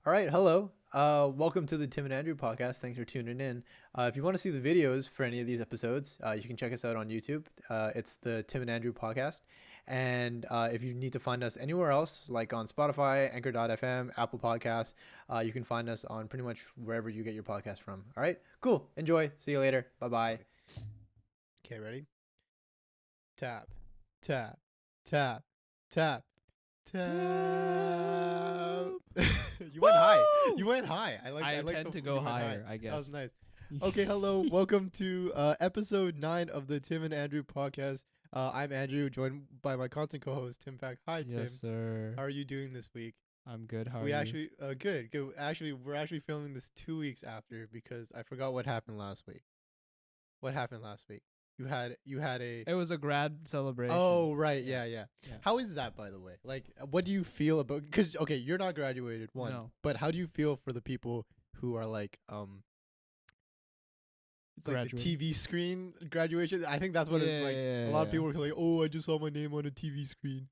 All right, hello. Welcome to the Tim and Andrew podcast. Thanks for tuning in. If you want to see the videos for any of these episodes, you can check us out on YouTube. It's the Tim and Andrew podcast. And if you need to find us anywhere else, like on Spotify, Anchor.fm, Apple Podcasts, you can find us on pretty much wherever you get your podcast from. All right, cool. Enjoy. See you later. Bye bye. Okay, ready? Tap, tap, tap, tap, tap. You went high. You went high. I tend to go higher, I guess. That was nice. Okay, hello. Welcome to episode 9 of the Tim and Andrew podcast. I'm Andrew, joined by my constant co-host Tim Pack. Hi, Tim. Yes, sir. How are you doing this week? I'm good. How are We you? actually good. Actually, we're actually filming this 2 weeks after because I forgot what happened last week. What happened last week? You had a It was a grad celebration. Oh, right. Yeah. Yeah. How is that, by the way? Like, what do you feel about? Because okay, you're not graduated, one. No. But how do you feel for the people who are like the Graduating. TV screen graduation? I think that's what it's like. A lot of people are like, "Oh, I just saw my name on a TV screen."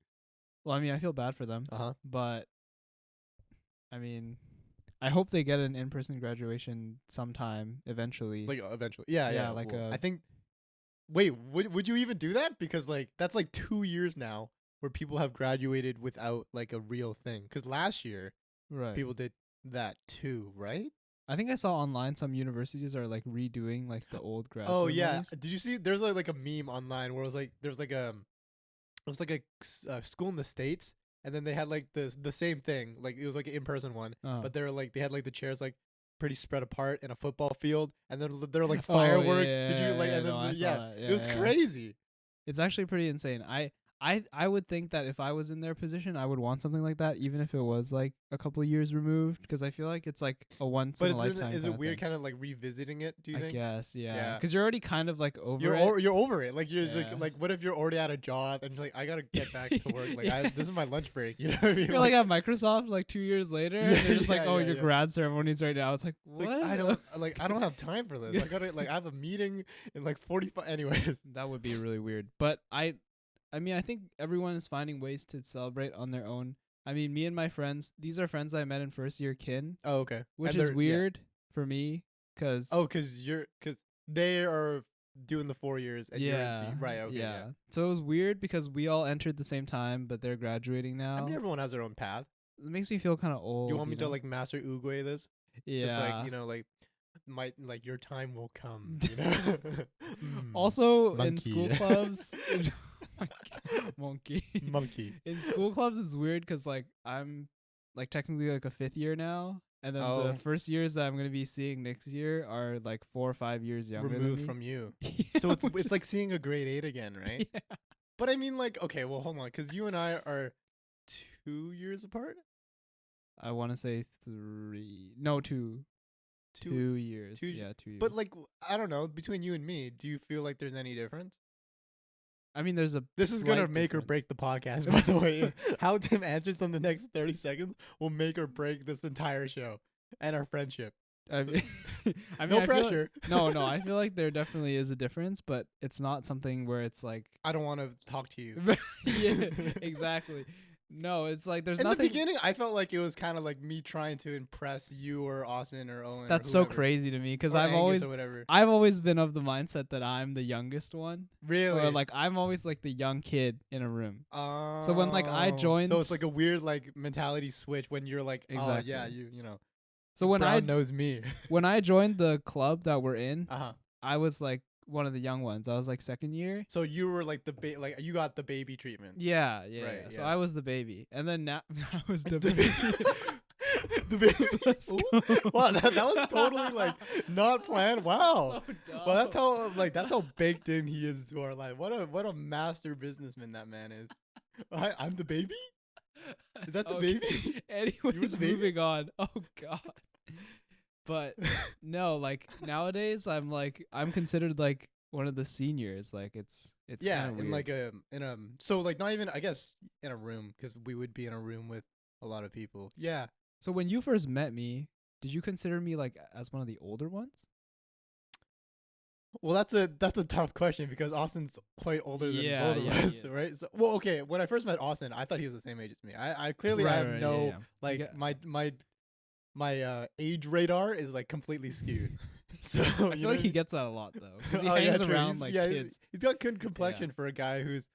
Well, I mean, I feel bad for them, Uh-huh. but I mean, I hope they get an in-person graduation sometime eventually. Like eventually. Yeah. Yeah, like Well, a- I think. Wait, would you even do that? Because like that's like 2 years now where people have graduated without like a real thing. Because last year right. people did that too, right? I think I saw online some universities are like redoing like the old grad. Oh yeah, ceremonies. did you see? There's like a meme online where it was like there's like it was like a school in the States, and then they had like the same thing, like it was like an in person one, Oh. but they had like the chairs like pretty spread apart in a football field, and then there were like Oh, fireworks. yeah, Did you like? yeah, And then no, I saw that. it was Yeah. crazy. It's actually pretty insane. I would think that if I was in their position, I would want something like that, even if it was like a couple of years removed, because I feel like it's like a once But in a lifetime. is it kinda weird, thing. kind of like revisiting it? Do you I think? guess, yeah. Yeah. Because you're already kind of like over it. You're over it. Like you're Yeah. like what if you're already at a job and you're like I gotta get back to work. Like Yeah. this is my lunch break. You know what I mean? You're like at Microsoft like 2 years later, and they're just like, Yeah, oh, yeah, your yeah. grad ceremony's right now. It's like, what? Like, I don't have time for this. I gotta I have a meeting in like 45. Anyways. That would be really weird. But I mean, I think everyone is finding ways to celebrate on their own. I mean, me and my friends, these are friends I met in first year kin, Oh, okay. which And is they're- weird for me, because because they are doing the 4 years and you're into right. Okay. Yeah. So it was weird because we all entered the same time, but they're graduating now. I mean, everyone has their own path. It makes me feel kind of old. You want me to know? like master Uguay this? Yeah. Just like like your time will come. You know. Also in Monkey. school clubs, monkey. Monkey. In school clubs, it's weird because like I'm like technically like a 5th year now, and then Oh. the first years that I'm gonna be seeing next year are like 4 or 5 years younger Removed than me. from you. Yeah, So it's which like is- seeing a grade 8 again, right? yeah. But I mean, like, okay, well, hold on, because you and I are 2 years apart. I want to say 3. No, 2. 2 years. 2 Yeah, 2 years. But like, I don't know. Between you and me, do you feel like there's any difference? I mean, there's a. This is gonna slight make or difference. break the podcast, by the way. How Tim answers in the next 30 seconds will make or break this entire show and our friendship. I mean, I No feel like- pressure. no, I feel like there definitely is a difference, but it's not something where it's like. I don't want to talk to you. Yeah, exactly. No, it's like there's In nothing. the beginning, I felt like it was kind of like me trying to impress you or Austin or Owen. That's or so whoever, crazy to me because or I've Angus always or whatever. I've always been of the mindset that I'm the youngest one, Really? or like I'm always like the young kid in a room. So when, like, I joined- so it's like a weird like mentality switch when you're like, oh yeah, Exactly. you know, So when Brown I knows me. when I joined the club that we're in, Uh-huh. I was like one of the young ones. I was like 2nd year. So you were like like you got the baby treatment. Yeah. Right, So yeah. I was the baby, and then now I was the The baby. the baby. Let's Ooh. go. Wow, that was totally like not planned. Wow. So dumb. Well, that's how baked in he is to our life. What a master businessman that man is. I'm the baby. Is that the Okay. baby? Anyways, the baby? moving on. Oh god. But no, like nowadays I'm considered like one of the seniors. Like it's Yeah, kinda in weird. like a so like not even I guess in a room because we would be in a room with a lot of people. Yeah. So when you first met me, did you consider me like as one of the older ones? Well, that's a tough question because Austin's quite older than Yeah, both of yeah, us, yeah. right? So, well, okay. When I first met Austin, I thought he was the same age as me. I clearly Right, have right, no yeah. like Yeah. my my age radar is like completely skewed. So I feel like he gets that a lot though, because he Oh, yeah, hangs true. around He's- like yeah, kids. he's got good complexion for a guy who's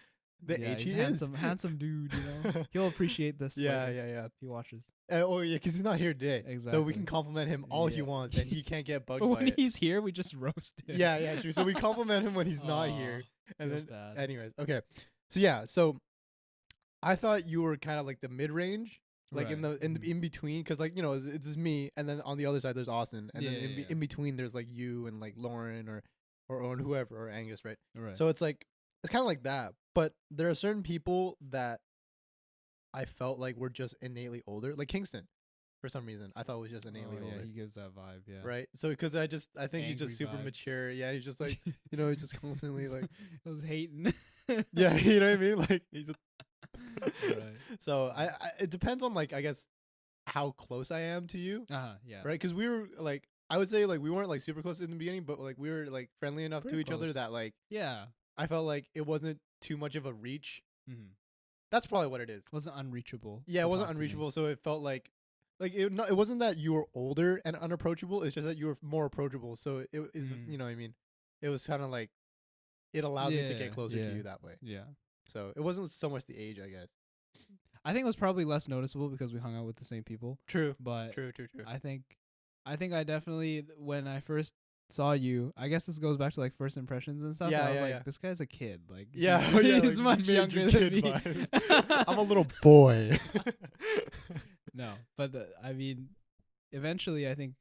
the Yeah, age he's he handsome, is. handsome dude. You know, he'll appreciate this. Yeah, later yeah. if he watches. Oh yeah, because he's not here today. So we Exactly. can compliment him all he Yeah. wants, and he can't get bugged But by when it. he's here, we just roast him. Yeah, yeah, true. So we compliment him when he's not Aw, here, and feels then, bad. anyways, okay. So yeah, so I thought you were kind of like the mid range, like in Right. the in between, because like it's just me, and then on the other side there's Austin, and then Yeah, in, yeah. in between there's like you and like Lauren or Owen, whoever, or Angus, right? Right. So it's like it's kind of like that, but there are certain people that I felt like were just innately older, like Kingston, for some reason. I thought was just innately yeah, older, he gives that vibe. Yeah. right? So because I think he's just Angry super vibes. mature. Yeah, he's just like he's just constantly like I was hating. yeah, you know what I mean? Like he's just Right. so I it depends on like I guess how close I am to you, Yeah. right? Because we were like I would say like we weren't like super close in the beginning, but like we were like friendly enough to Pretty each other close. that like Yeah. I felt like it wasn't too much of a reach. Mm-hmm. That's probably what it is. Wasn't unreachable. Yeah, to it wasn't talk to me. unreachable, so it felt like it wasn't that you were older and unapproachable. It's just that you were more approachable. So it's Mhm. you know what I mean. It was kind of like it allowed me to Yeah, get closer yeah. to you that way. Yeah. So it wasn't so much the age, I guess. I think it was probably less noticeable because we hung out with the same people. True. But True. I think I definitely, when I first saw you, I guess this goes back to like first impressions and stuff. Yeah, and I was yeah, like, yeah. this guy's a kid. Like, Yeah, he's like much major younger kid than me. vibes. I'm a little boy. No, but I mean, eventually, I think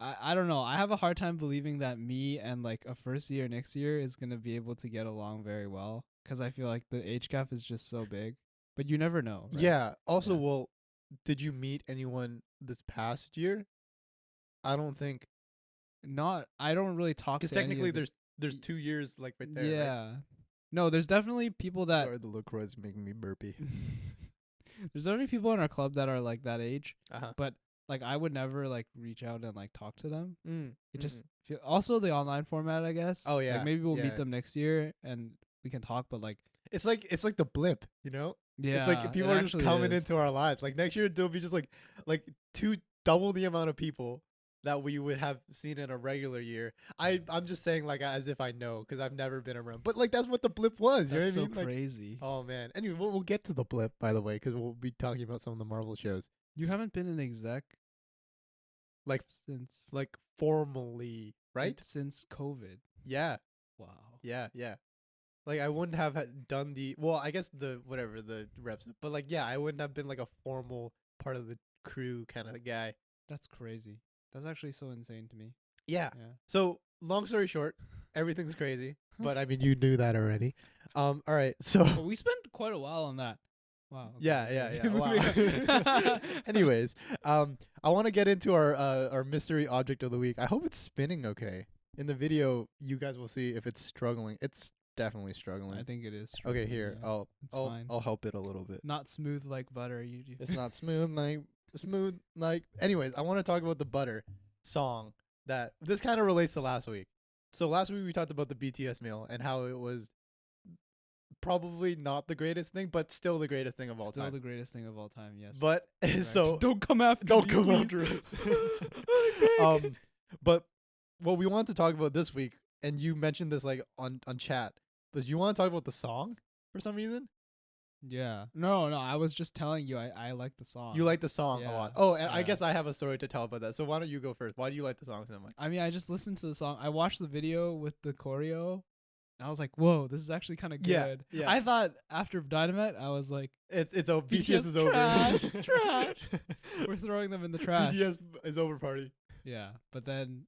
I don't know. I have a hard time believing that me and like a first year next year is gonna be able to get along very well, because I feel like the age gap is just so big. But you never know. Right? Yeah. Also, Yeah. well, did you meet anyone this past year? I don't think I don't really talk to because any of technically the- there's 2 years like right there. Right? Yeah. No, there's definitely people that Sorry, the LaCroix's making me burpy. there's definitely people in our club that are like that age, Uh-huh. but like I would never like reach out and like talk to them. Mm. It just feel also the online format, I guess. Oh, yeah, Like maybe we'll yeah. meet them next year and we can talk, but like It's like the blip, you know? yeah, It's like people it are just actually coming is. into our lives. Like next year there'll be just like double the amount of people that we would have seen in a regular year. I'm just saying like as if I know because I've never been around. But like that's what the blip was. You know That's what I so mean? Like, crazy. oh man. Anyway, we'll get to the blip by the way because we'll be talking about some of the Marvel shows You haven't been an exec like since formally, right? Since COVID. Yeah, Wow. yeah. Like I wouldn't have done I guess the reps, but like yeah, I wouldn't have been like a formal part of the crew kind of guy. That's crazy. That's actually so insane to me. Yeah. Yeah. So long story short, everything's crazy. But I mean, you knew that already. All right. So But we spent quite a while on that. Wow. Okay. yeah. Moving Wow. on. Anyways, I want to get into our mystery object of the week. I hope it's spinning okay. In the video, you guys will see if it's struggling. It's definitely struggling. I think it is. Okay, struggling, here yeah. It's fine. I'll help it a little bit. Not smooth like butter. It's not smooth like. Anyways, I want to talk about the Butter song. That this kind of relates to last week. So last week we talked about the BTS meal and how it was probably not the greatest thing, but still the greatest thing of all Still time. the greatest thing of all time. Yes. But Correct. so don't come after. don't me, come please. after us. But what we want to talk about this week, and you mentioned this like on chat, was you want to talk about the song for some reason? Yeah. No. I was just telling you. I like the song. You like the song a Yeah, lot. Oh, and I yeah. guess I have a story to tell about that. So why don't you go first? Why do you like the song so much? I mean, I just listened to the song. I watched the video with the choreo, and I was like, "Whoa, this is actually kind of Yeah, good." yeah. I thought after Dynamite, I was like, It's over. BTS BTS is over. trash. "We're throwing them in the trash." BTS is over party. Yeah, but then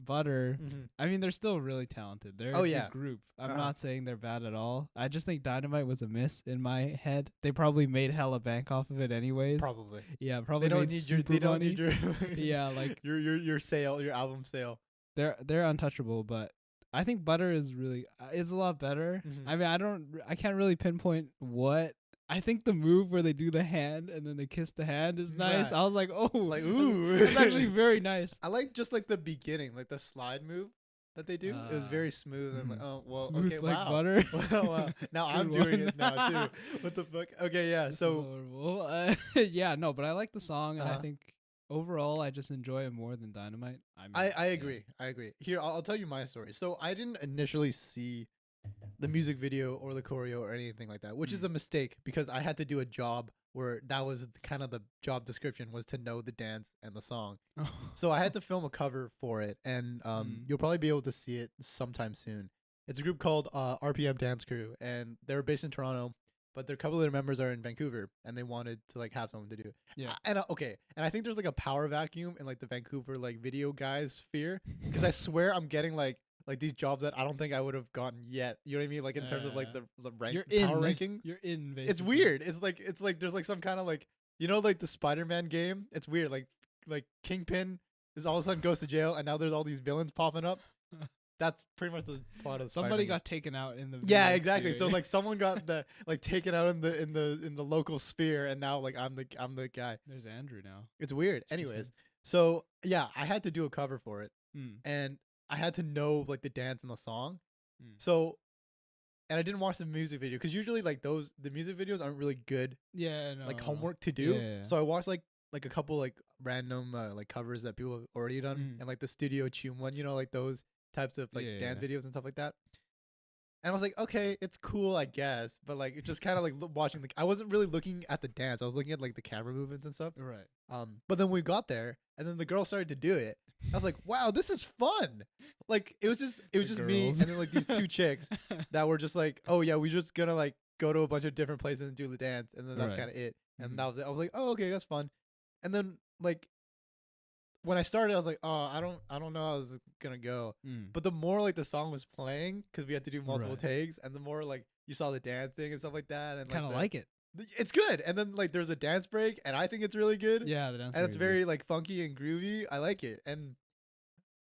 Butter. I mean, they're still really talented. They're Oh, a yeah. good group. I'm Uh-huh. not saying they're bad at all. I just think Dynamite was a miss in my head. They probably made hella bank off of it anyways. Probably. Yeah, probably They don't made need your. super They don't money. need your. Yeah, like your sale, your album sale. they're untouchable, but I think Butter is really it's a lot better. Mhm. I mean, I can't really pinpoint what. I think the move where they do the hand and then they kiss the hand is nice. Right. I was like, oh, Like, ooh. that's actually very nice. I like just like the beginning, like the slide move that they do. It was very smooth and like, oh well, Smooth okay, like wow. butter. Wow. Now I'm Good doing one. it now too. What the fuck? Okay, yeah. This is So horrible. Yeah, no, but I like the song, and I Uh-huh. think overall, I just enjoy it more than Dynamite. I mean, I agree. I agree. Here, I'll tell you my story. So I didn't initially see the music video or the choreo or anything like that, which is a mistake because I had to do a job where that was kind of the job description was to know the dance and the song. So I had to film a cover for it, and you'll probably be able to see it sometime soon. It's a group called RPM Dance Crew, and they're based in Toronto, but their couple of their members are in Vancouver, and they wanted to like have someone to do it. Yeah. Okay, and I think there's like a power vacuum in like the Vancouver like video guys sphere, because I swear I'm getting like these jobs that I don't think I would have gotten yet. You know what I mean? Like in terms of like the rank power ranking. You're in. Basically. It's weird. It's like there's like some kind of like, you know, like the Spider-Man game. It's weird. Like Kingpin is all of a sudden goes to jail, and now there's all these villains popping up. That's pretty much the plot of somebody got taken out in the exactly. sphere. So like someone got the like taken out in the local sphere, and now like I'm the guy. There's Andrew now. It's weird. Anyways, so yeah, I had to do a cover for it, and I had to know like the dance and the song. So, and I didn't watch the music video because usually like the music videos aren't really good. Yeah, no, like homework to do. Yeah. So I watched like a couple like random like covers that people have already done, and like the Studio Tune one, you know, like those types of like dance videos and stuff like that. And I was like, okay, it's cool, I guess, but like it's just kind of like watching I wasn't really looking at the dance. I was looking at like the camera movements and stuff. Right. But then we got there, and then the girl started to do it. I was like, wow, this is fun. Like it was just me and then like these two chicks that were just like, oh yeah, we're just gonna like go to a bunch of different places and do the dance, and then that's kind of it. And that was it. I was like, oh okay, that's fun. And then like when I started, I was like, oh, I don't know how this is gonna go. But the more like the song was playing, because we had to do multiple takes, and the more like you saw the dancing and stuff like that, and kind of like it. It's good. And then like there's a dance break, and I think it's really good. Yeah, the dance. And it's very like funky and groovy. I like it, and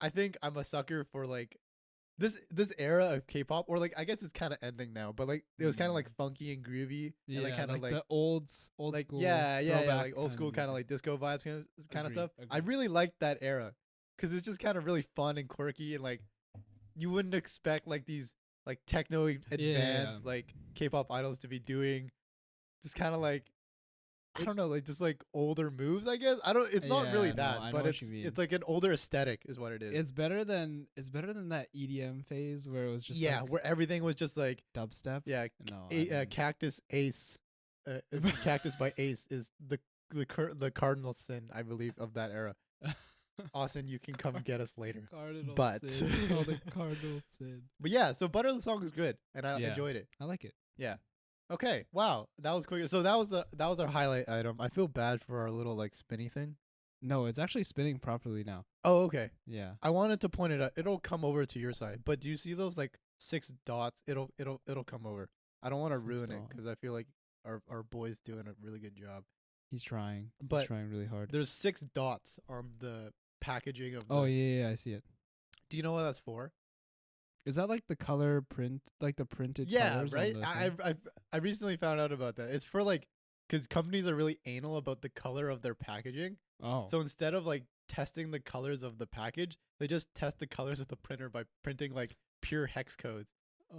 I think I'm a sucker for like this era of K-pop, or like I guess it's kind of ending now, but like it was kind of like funky and groovy, and like kind of like the old like school, yeah, like old school kind of like disco vibes kind of stuff. I really liked that era because it's just kind of really fun and quirky, and like you wouldn't expect like these like techno advanced like K-pop idols to be doing just kind of like I don't know, like just like older moves, I guess. It's not really that, but it's like an older aesthetic is what it is. It's better than that EDM phase where it was just where everything was just like dubstep. Yeah, Cactus Ace, Cactus by Ace is the cardinal sin, I believe, of that era. Austin, you can come and get us later. Cardinal sin. But yeah, so Butter the song is good, and I enjoyed it. I like it. Yeah. Okay. Wow, that was quick. So that was our highlight item. I feel bad for our little like spinny thing. No, it's actually spinning properly now. Oh, okay. Yeah. I wanted to point it out. It'll come over to your side, but do you see those like 6 dots? It'll come over. I don't want to ruin it because I feel like our boy's doing a really good job. He's trying. But he's trying really hard. There's 6 dots on the packaging of. Oh yeah, I see it. Do you know what that's for? Is that like the color print, like the printed? Yeah, right. I recently found out about that. It's for like, because companies are really anal about the color of their packaging. Oh. So instead of like testing the colors of the package, they just test the colors of the printer by printing like pure hex codes.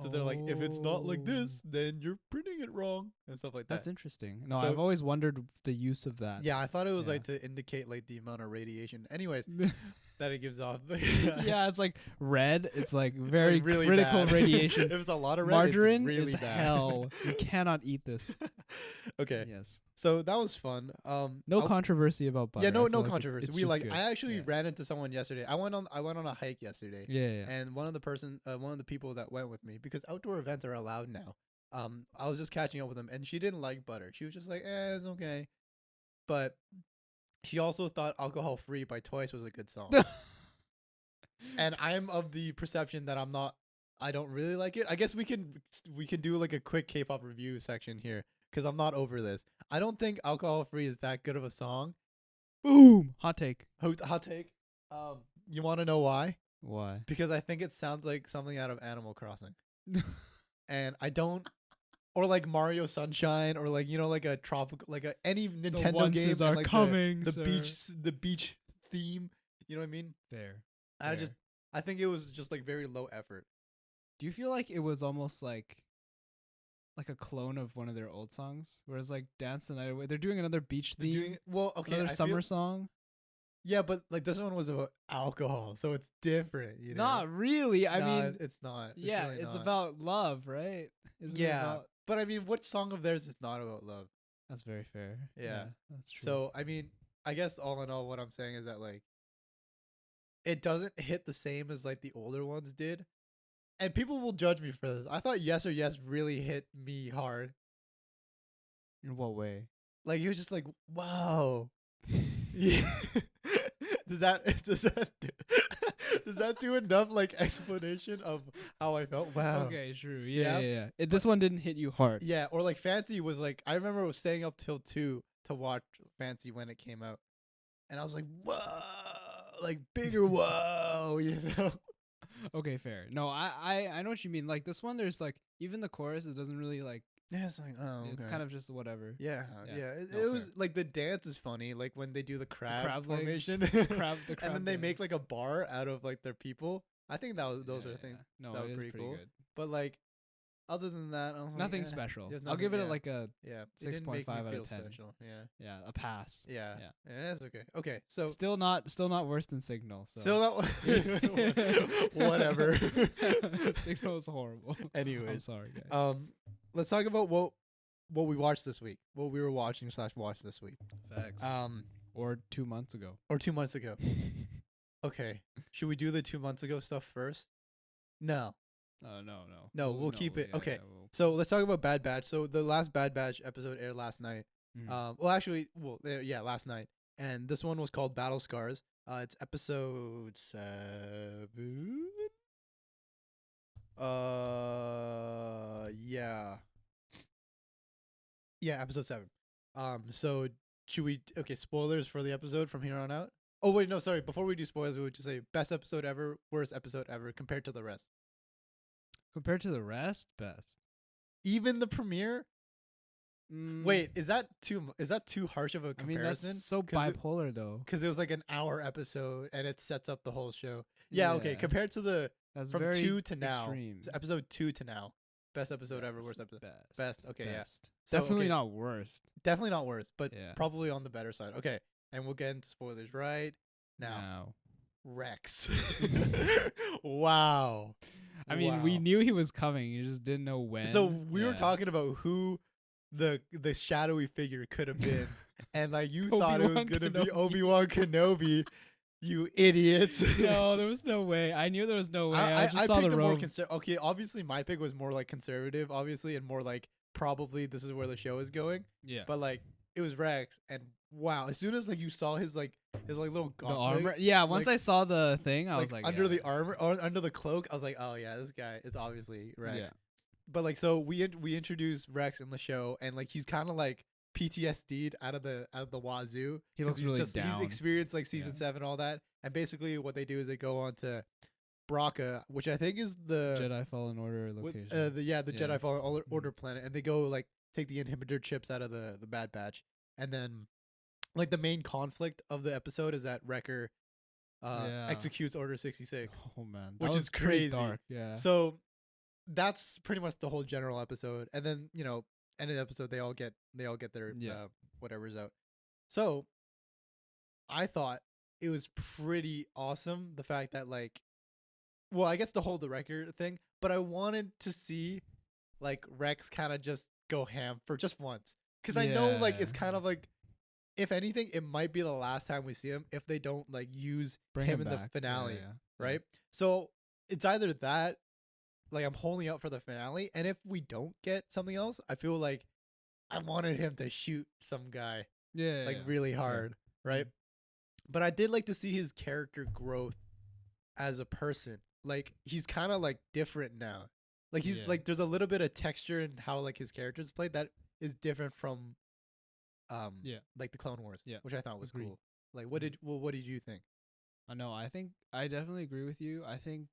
So they're like, if it's not like this, then you're printing it wrong and stuff like that. That's interesting. No, I've always wondered the use of that. Yeah, I thought it was like to indicate like the amount of radiation. Anyways, that it gives off. Yeah, it's like red. It's like very like really critical bad. radiation. If it's a lot of red, margarine it's really is bad. hell. You cannot eat this. Okay. Yes. So that was fun. No controversy about butter. Yeah, no controversy. It's we like. good. I actually ran into someone yesterday. I went on a hike yesterday. Yeah. And one of the people that went with me, because outdoor events are allowed now. I was just catching up with them, and she didn't like butter. She was just like, it's okay. But she also thought Alcohol Free by Twice was a good song. And I'm of the perception that I don't really like it. I guess we can do like a quick K-pop review section here, because I'm not over this. I don't think Alcohol Free is that good of a song. Boom. Hot take. Hot take. You want to know why? Why? Because I think it sounds like something out of Animal Crossing. And I don't, or like Mario Sunshine, or like, you know, like a tropical, like any Nintendo game. Are like coming, the beach theme. You know what I mean? There. I think it was just like very low effort. Do you feel like it was almost like a clone of one of their old songs, whereas like Dance the Night Away, they're doing another beach theme, Another summer song. Yeah, but like this one was about alcohol, so it's different, you know. Not really. I Nah, mean, it's not. yeah, really it's not. about love, right? Isn't it Yeah, about? but I mean, what song of theirs is not about love? That's very fair. Yeah. That's true. So I mean, I guess all in all, what I'm saying is that like it doesn't hit the same as like the older ones did, and people will judge me for this. I thought Yes or Yes really hit me hard. In what way? Like he was just like, wow. Yeah. does that does that do, does that do enough like explanation of how I felt? Wow. Okay, true. Yeah. Yeah. This one didn't hit you hard. Yeah, or like Fancy was like I remember I was staying up till 2 to watch Fancy when it came out. And I was like, whoa, like bigger whoa, you know? Okay, fair. No, I know what you mean. Like this one, there's like even the chorus, it doesn't really like. Yeah, it's like, oh, It's kind of just whatever. yeah. Yeah. It, No, it was fair. like the dance is funny, like when they do the crab, crab legs, formation, the crab and then they make dance. like a bar out of like their people. I think those are things No, that it was is pretty cool. good. But like, other than that, I was Nothing like, eh, special. there's I'll give nothing- it like a yeah, it didn't make 6.5 me out feel of 10. Special. Yeah, a pass. yeah, Yeah. that's okay. Okay, so Still not worse than Signal. So. still not whatever. Signal is horrible. I'm Anyways, sorry, guys. let's talk about what we watched this week. What we were watching / watched this week. Facts. Or 2 months ago. Or 2 months ago. Okay. Should we do the 2 months ago stuff first? No. No. No, we'll keep it. Yeah, Okay. yeah, So let's talk about Bad Batch. So the last Bad Batch episode aired last night. Mhm. Last night. And this one was called Battle Scars. It's episode 7. Yeah. Yeah, episode 7. So should we spoilers for the episode from here on out? Oh wait, no, sorry. Before we do spoilers, we would just say best episode ever, worst episode ever compared to the rest. Compared to the rest, best. Even the premiere? Wait, is that too harsh of a I mean, comparison? that's so 'Cause bipolar though. Because it was like an hour episode and it sets up the whole show. Yeah, okay. Yeah. Compared to the That's from very 2 to now, extreme. so episode 2 to now, best episode ever, worst episode. Best. Okay, yeah. Best. So, Definitely okay, not worst. definitely not worse, but Yeah. probably on the better side. Okay, and we'll get into spoilers right now. Rex. Wow. I mean, we knew he was coming. You just didn't know when. So we were talking about who the shadowy figure could have been, and like you thought it was Obi-Wan gonna be Kenobi. Obi-Wan Kenobi. You idiots. No, there was no way. I knew there was no way. I just saw picked the a more robe. okay, obviously my pick was more like conservative, obviously, and more like probably this is where the show is going. Yeah. But like it was Rex, and wow, as soon as like you saw his little The gauntlet, armor. Yeah. Once like- I saw the thing, I was like, under yeah. the armor or under the cloak, I was like, oh yeah, this guy is obviously Rex. Yeah. But like, so we introduced Rex in the show, and like he's kind of like PTSD'd out of the wazoo. He 'cause looks really down. He's experienced like season Yeah. 7, all that, and basically what they do is they go on to Braca, which I think is the Jedi Fallen Order with- location. the Yeah. Jedi Fallen Order Mhm. planet, and they go like take the inhibitor chips out of the Bad Batch, and then like the main conflict of the episode is that Wrecker Yeah. executes Order 66. Oh man, which that is was pretty crazy. dark. Yeah. So that's pretty much the whole general episode, and then end of the episode they all get their Yeah. whatever's out. So I thought it was pretty awesome the fact that like, well, I guess to hold the record thing, but I wanted to see like Rex kind of just go ham for just once, because I know like it's Yeah. kind of like, if anything, it might be the last time we see him if they don't like use Bring him him in the back. finale, Yeah. right? So it's either that, like I'm holding out for the finale, and if we don't get something else, I feel like I wanted him to shoot some guy Yeah. like really hard, right? But I did like to see his character growth as a person. Like he's kind of like different now. Like he's Yeah. like there's a little bit of texture in how like his character's played that is different from Yeah. like the Clone Wars, Yeah. which I thought was Agreed. cool. Like what did you think? I know. I think I definitely agree with you. I think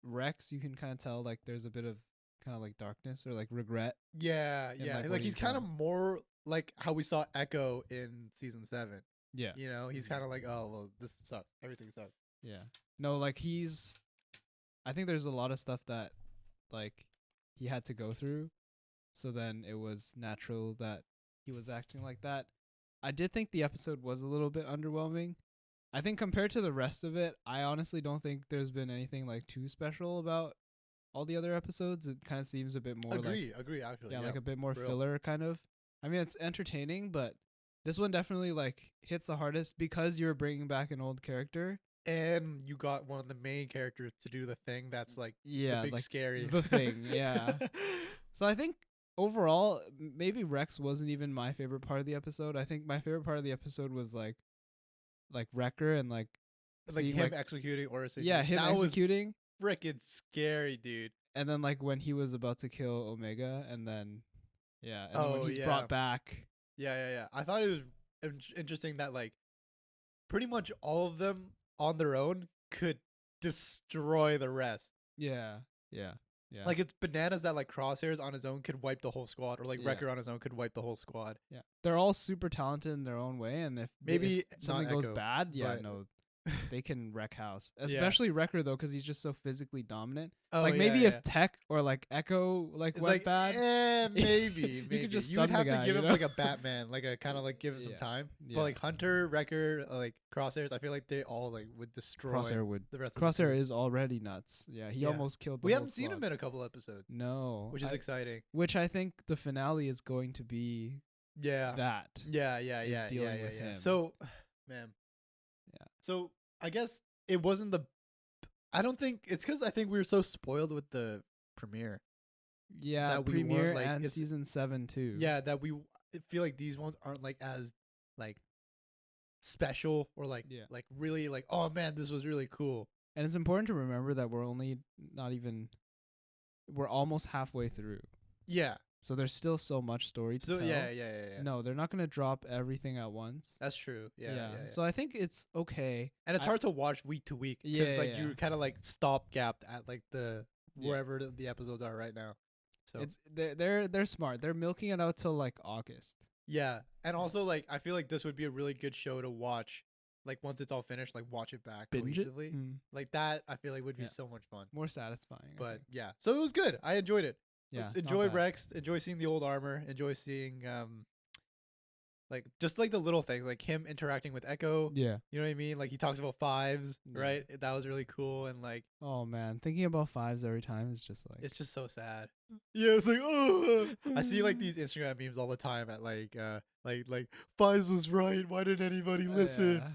Rex, you can kind of tell like there's a bit of kind of like darkness or like regret. Yeah, And, yeah. like, Like, what he's he's kind of done. more like how we saw Echo in season 7. Yeah. You know, he's kind of like, oh well, this sucks. Everything sucks. Yeah. No, like I think there's a lot of stuff that like he had to go through. So then it was natural that he was acting like that. I did think the episode was a little bit underwhelming. I think compared to the rest of it, I honestly don't think there's been anything like too special about all the other episodes. It kind of seems a bit more agree actually. yeah, like a bit more real. filler kind of. I mean, it's entertaining, but this one definitely like hits the hardest because you're bringing back an old character. And you got one of the main characters to do the thing that's like Yeah, the big like scary the thing. Yeah. So I think overall, maybe Rex wasn't even my favorite part of the episode. I think my favorite part of the episode was like Wrecker and like seeing, him executing or yeah, him executing. Freaking scary, dude. And then like when he was about to kill Omega, and then yeah, and then when he's brought back. Yeah. I thought it was interesting that like pretty much all of them on their own could destroy the rest. Yeah. Like it's bananas that like Crosshairs on his own could wipe the whole squad, or like Yeah. Wrecker on his own could wipe the whole squad. Yeah, they're all super talented in their own way, and if Maybe if something not goes Echo, bad, yeah, but- no, they can wreck house. Especially Wrecker though, because he's just so physically dominant. Oh, like yeah, maybe yeah. if Tech or like Echo like It's went like bad, maybe could just you would stun the have guy, to give you him know? like a Batman, like a kind of like give him some Yeah. time. Yeah. But like Hunter, Wrecker, like Crosshairs, I feel like they all like would destroy Crosshair would. the rest. Crosshair of the team. is already nuts. Yeah, he Yeah. almost killed. The We whole haven't seen him squad. in a couple episodes, No, which is exciting. which I think the finale is going to be Yeah. that. Yeah. dealing with him. So, man. Yeah. So I guess it wasn't the. I don't think it's because I think we were so spoiled with the premiere. Yeah, That we weren't, premiere like, and it's- season 7 too. Yeah, that we feel like these ones aren't like as like special or like Yeah. like really like, oh man, this was really cool. And it's important to remember that we're almost halfway through. Yeah. So there's still so much story to So tell. yeah. No, they're not going to drop everything at once. That's true. Yeah. So I think it's okay. And it's I- hard to watch week to week because Yeah, like yeah. you're kind of like stop gapped at like the Yeah. wherever the episodes are right now. So It's they're smart. They're milking it out till like August. yeah, and also like I feel like this would be a really good show to watch. Like once it's all finished, like watch it back Binge it? cohesively. Mm, Like that, I feel like would be Yeah. so much fun. more satisfying. I But think. yeah, so it was good. I enjoyed it. yeah, not Enjoy bad. Rex. Enjoy seeing the old armor. Enjoy seeing like just like the little things, like him interacting with Echo. Yeah. You know what I mean? Like he talks about fives, Yeah. right? That was really cool, and like Oh man, thinking about fives every time is just like it's just so sad. Yeah, it's like oh, I see like these Instagram memes all the time at like fives was right. Why didn't anybody listen? Yeah.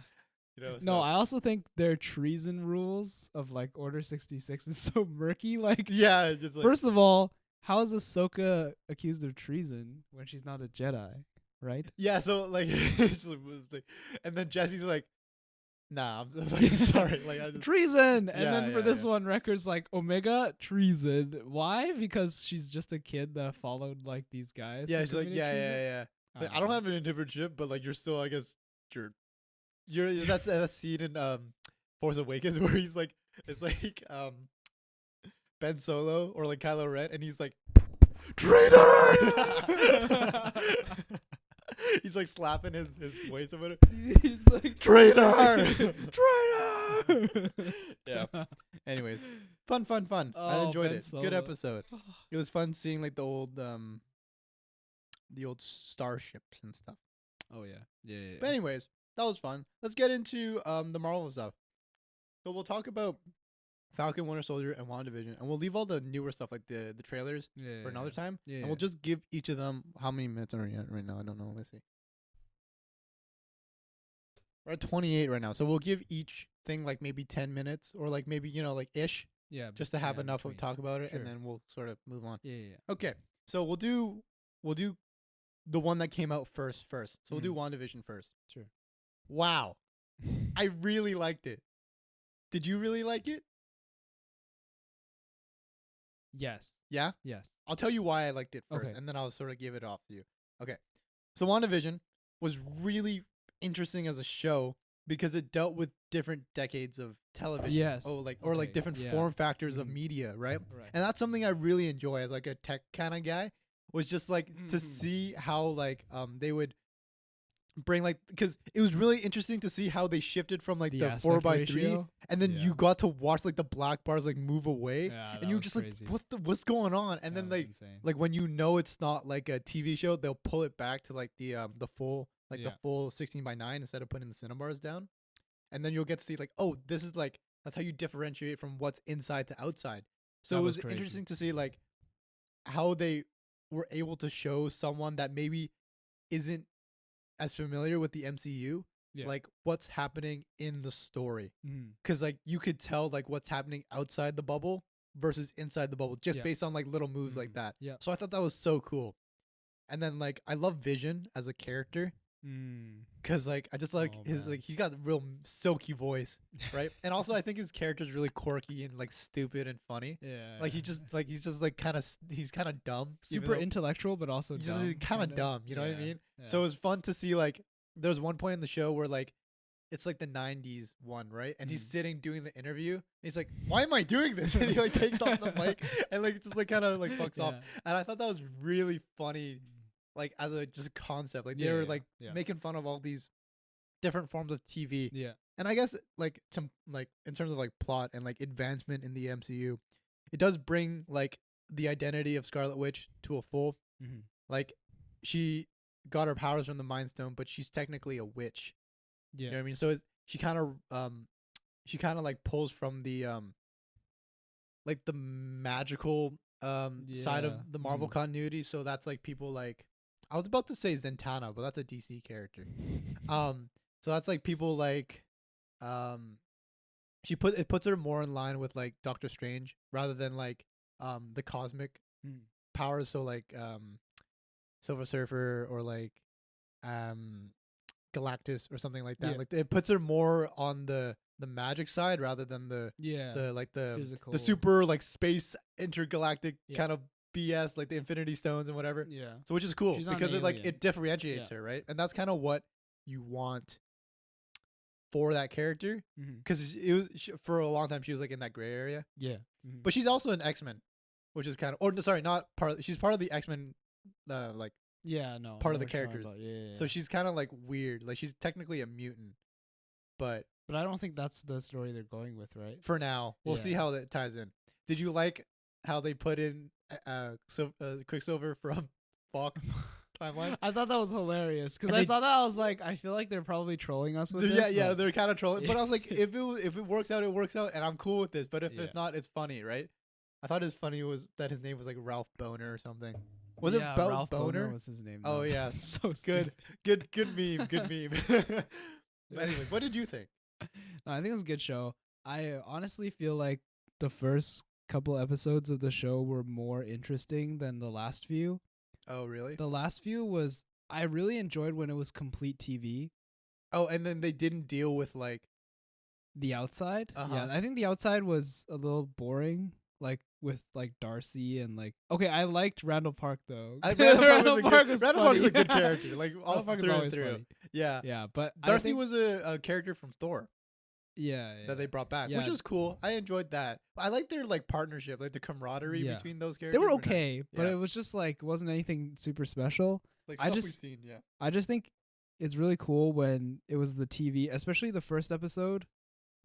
You know? No, so- I also think their treason rules of like Order 66 is so murky. Like, yeah, it's just like first of all, how is Ahsoka accused of treason when she's not a Jedi, right? yeah. So like, it's like, and then Jesse's like, nah, I'm just, like I'm sorry. Like I just Treason! And Yeah, then for yeah, this yeah. one, Record's like, Omega, treason. Why? Because she's just a kid that followed like these guys. yeah. who She's like committed yeah. treason? Like, I don't have an indifferent ship, but like you're still, I guess, you're that's that scene in Force Awakens where he's like, it's like Ben Solo or like Kylo Ren, and he's like, traitor. He's like slapping his waist over it. He's like, Traitor. traitor! Yeah. Anyways, fun. I Oh, enjoyed Ben it. Good Solo. episode. It was fun seeing like the old starships and stuff. Oh, yeah. Yeah. But anyways, that was fun. Let's get into the Marvel stuff. So we'll talk about Falcon, Winter Soldier, and WandaVision, and we'll leave all the newer stuff like the trailers Yeah. for another time. Yeah. And we'll just give each of them how many minutes are we at right now? I don't know. Let's see. We're at 28 right now, so we'll give each thing like maybe 10 minutes or like maybe like ish, Yeah. just to have yeah, enough of between. talk about it, Sure. and then we'll sort of move on. Yeah. Okay, so we'll do the one that came out first. So we'll do WandaVision first. Sure. Wow, I really liked it. Did you really like it? Yes. Yeah? Yes. I'll tell you why I liked it first, Okay. and then I'll sort of give it off to you. Okay. So WandaVision was really interesting as a show because it dealt with different decades of television. Yes. Oh, like or like Okay, different yeah. form factors of Mhm. media, right? Right. And that's something I really enjoy as like a tech kind of guy. Was just like to Mhm. see how like they would bring like because it was really interesting to see how they shifted from like the aspect 4:3 ratio? and then Yeah. you got to watch like the black bars like move away Yeah, and that you were was just crazy. like what's going on, and That then was like insane. like when you know it's not like a TV show, they'll pull it back to like the full like the Yeah. full 16:9 instead of putting the cinebars down. and then you'll get to see like, oh, this is like that's how you differentiate from what's inside to outside. So That it was was crazy. interesting to see like how they were able to show someone that maybe isn't as familiar with the MCU, Yeah. like what's happening in the story. Mhm. Because like you could tell like what's happening outside the bubble versus inside the bubble just Yeah. based on like little moves like that. Yeah. So I thought that was so cool. And then like I love Vision as a character because like I just like Oh, his man. like he's got a real silky voice, right? And also I think his character is really quirky and like stupid and funny. Yeah. Like he's just like kind of he's kind of dumb, even super though intellectual, but also he's dumb. just kind of dumb. You know what I Yeah, mean? yeah. So it was fun to see like there was one point in the show where like it's like the 90s one, right? And he's sitting doing the interview. And he's like, "Why am I doing this?" And he like takes off the mic and like just like kind of like fucks off. And I thought that was really funny, like as a just concept. Like they were like making fun of all these different forms of TV. Yeah. And I guess like to like in terms of like plot and like advancement in the MCU, it does bring like the identity of Scarlet Witch to a full. Mhm. Like she got her powers from the Mind Stone, but she's technically a witch. Yeah. You know what I mean? So she kind of like pulls from the like the magical side of Yeah. the Marvel Mhm. continuity. So that's like people like I was about to say Zatanna, but that's a DC character. So that's like people like it puts her more in line with like Doctor Strange rather than like the cosmic powers. So like Silver Surfer or like Galactus or something like that. Yeah. Like it puts her more on the magic side rather than the physical, the super like space intergalactic Yeah. kind of BS like the Infinity Stones and whatever. Yeah. So which is cool She's not because an it like alien. it differentiates her, right? And that's kind of what you want for that character because for a long time she was like in that gray area. Yeah. But she's also an X-Men, which is kind of or sorry, not part of, she's part of the X-Men like yeah, no. part I of the know what you're talking characters. about. Yeah. so she's kind of like weird. Like she's technically a mutant. But I don't think that's the story they're going with, right? for now, we'll see Yeah. how that ties in. Did you like how they put in Quicksilver from Fox timeline? I thought that was hilarious because And I they- saw that. I was like, I feel like they're probably trolling us with Yeah, this. yeah, but- they're kind of trolling. But I was like, if it works out, it works out, and I'm cool with this. But if Yeah. it's not, it's funny, right? I thought his funny was that his name was like Ralph Boner or something. Was yeah, it Ralph Boner? was his name. Oh though. yeah, so good, stupid. good meme, good meme. But anyways, what did you think? No, I think it was a good show. I honestly feel like the first couple episodes of the show were more interesting than the last few. Oh really? The last few was I really enjoyed when it was complete TV. Oh, and then they didn't deal with like The outside, Uh-huh. yeah, I think the outside was a little boring, like with like Darcy and like. Okay, I liked Randall Park though. Randall Park is a funny. good character. Like all Randall Park is through and always through. funny. Yeah. Yeah, but I Darcy think- was a character from Thor yeah, that they brought back, which Yeah. was cool. I enjoyed that. I like their like partnership, like the camaraderie Yeah. between those They characters. were nice. okay, but Yeah. it was just like wasn't anything super special. Like I stuff we've just- seen, yeah. I just think it's really cool when it was the TV, especially the first episode.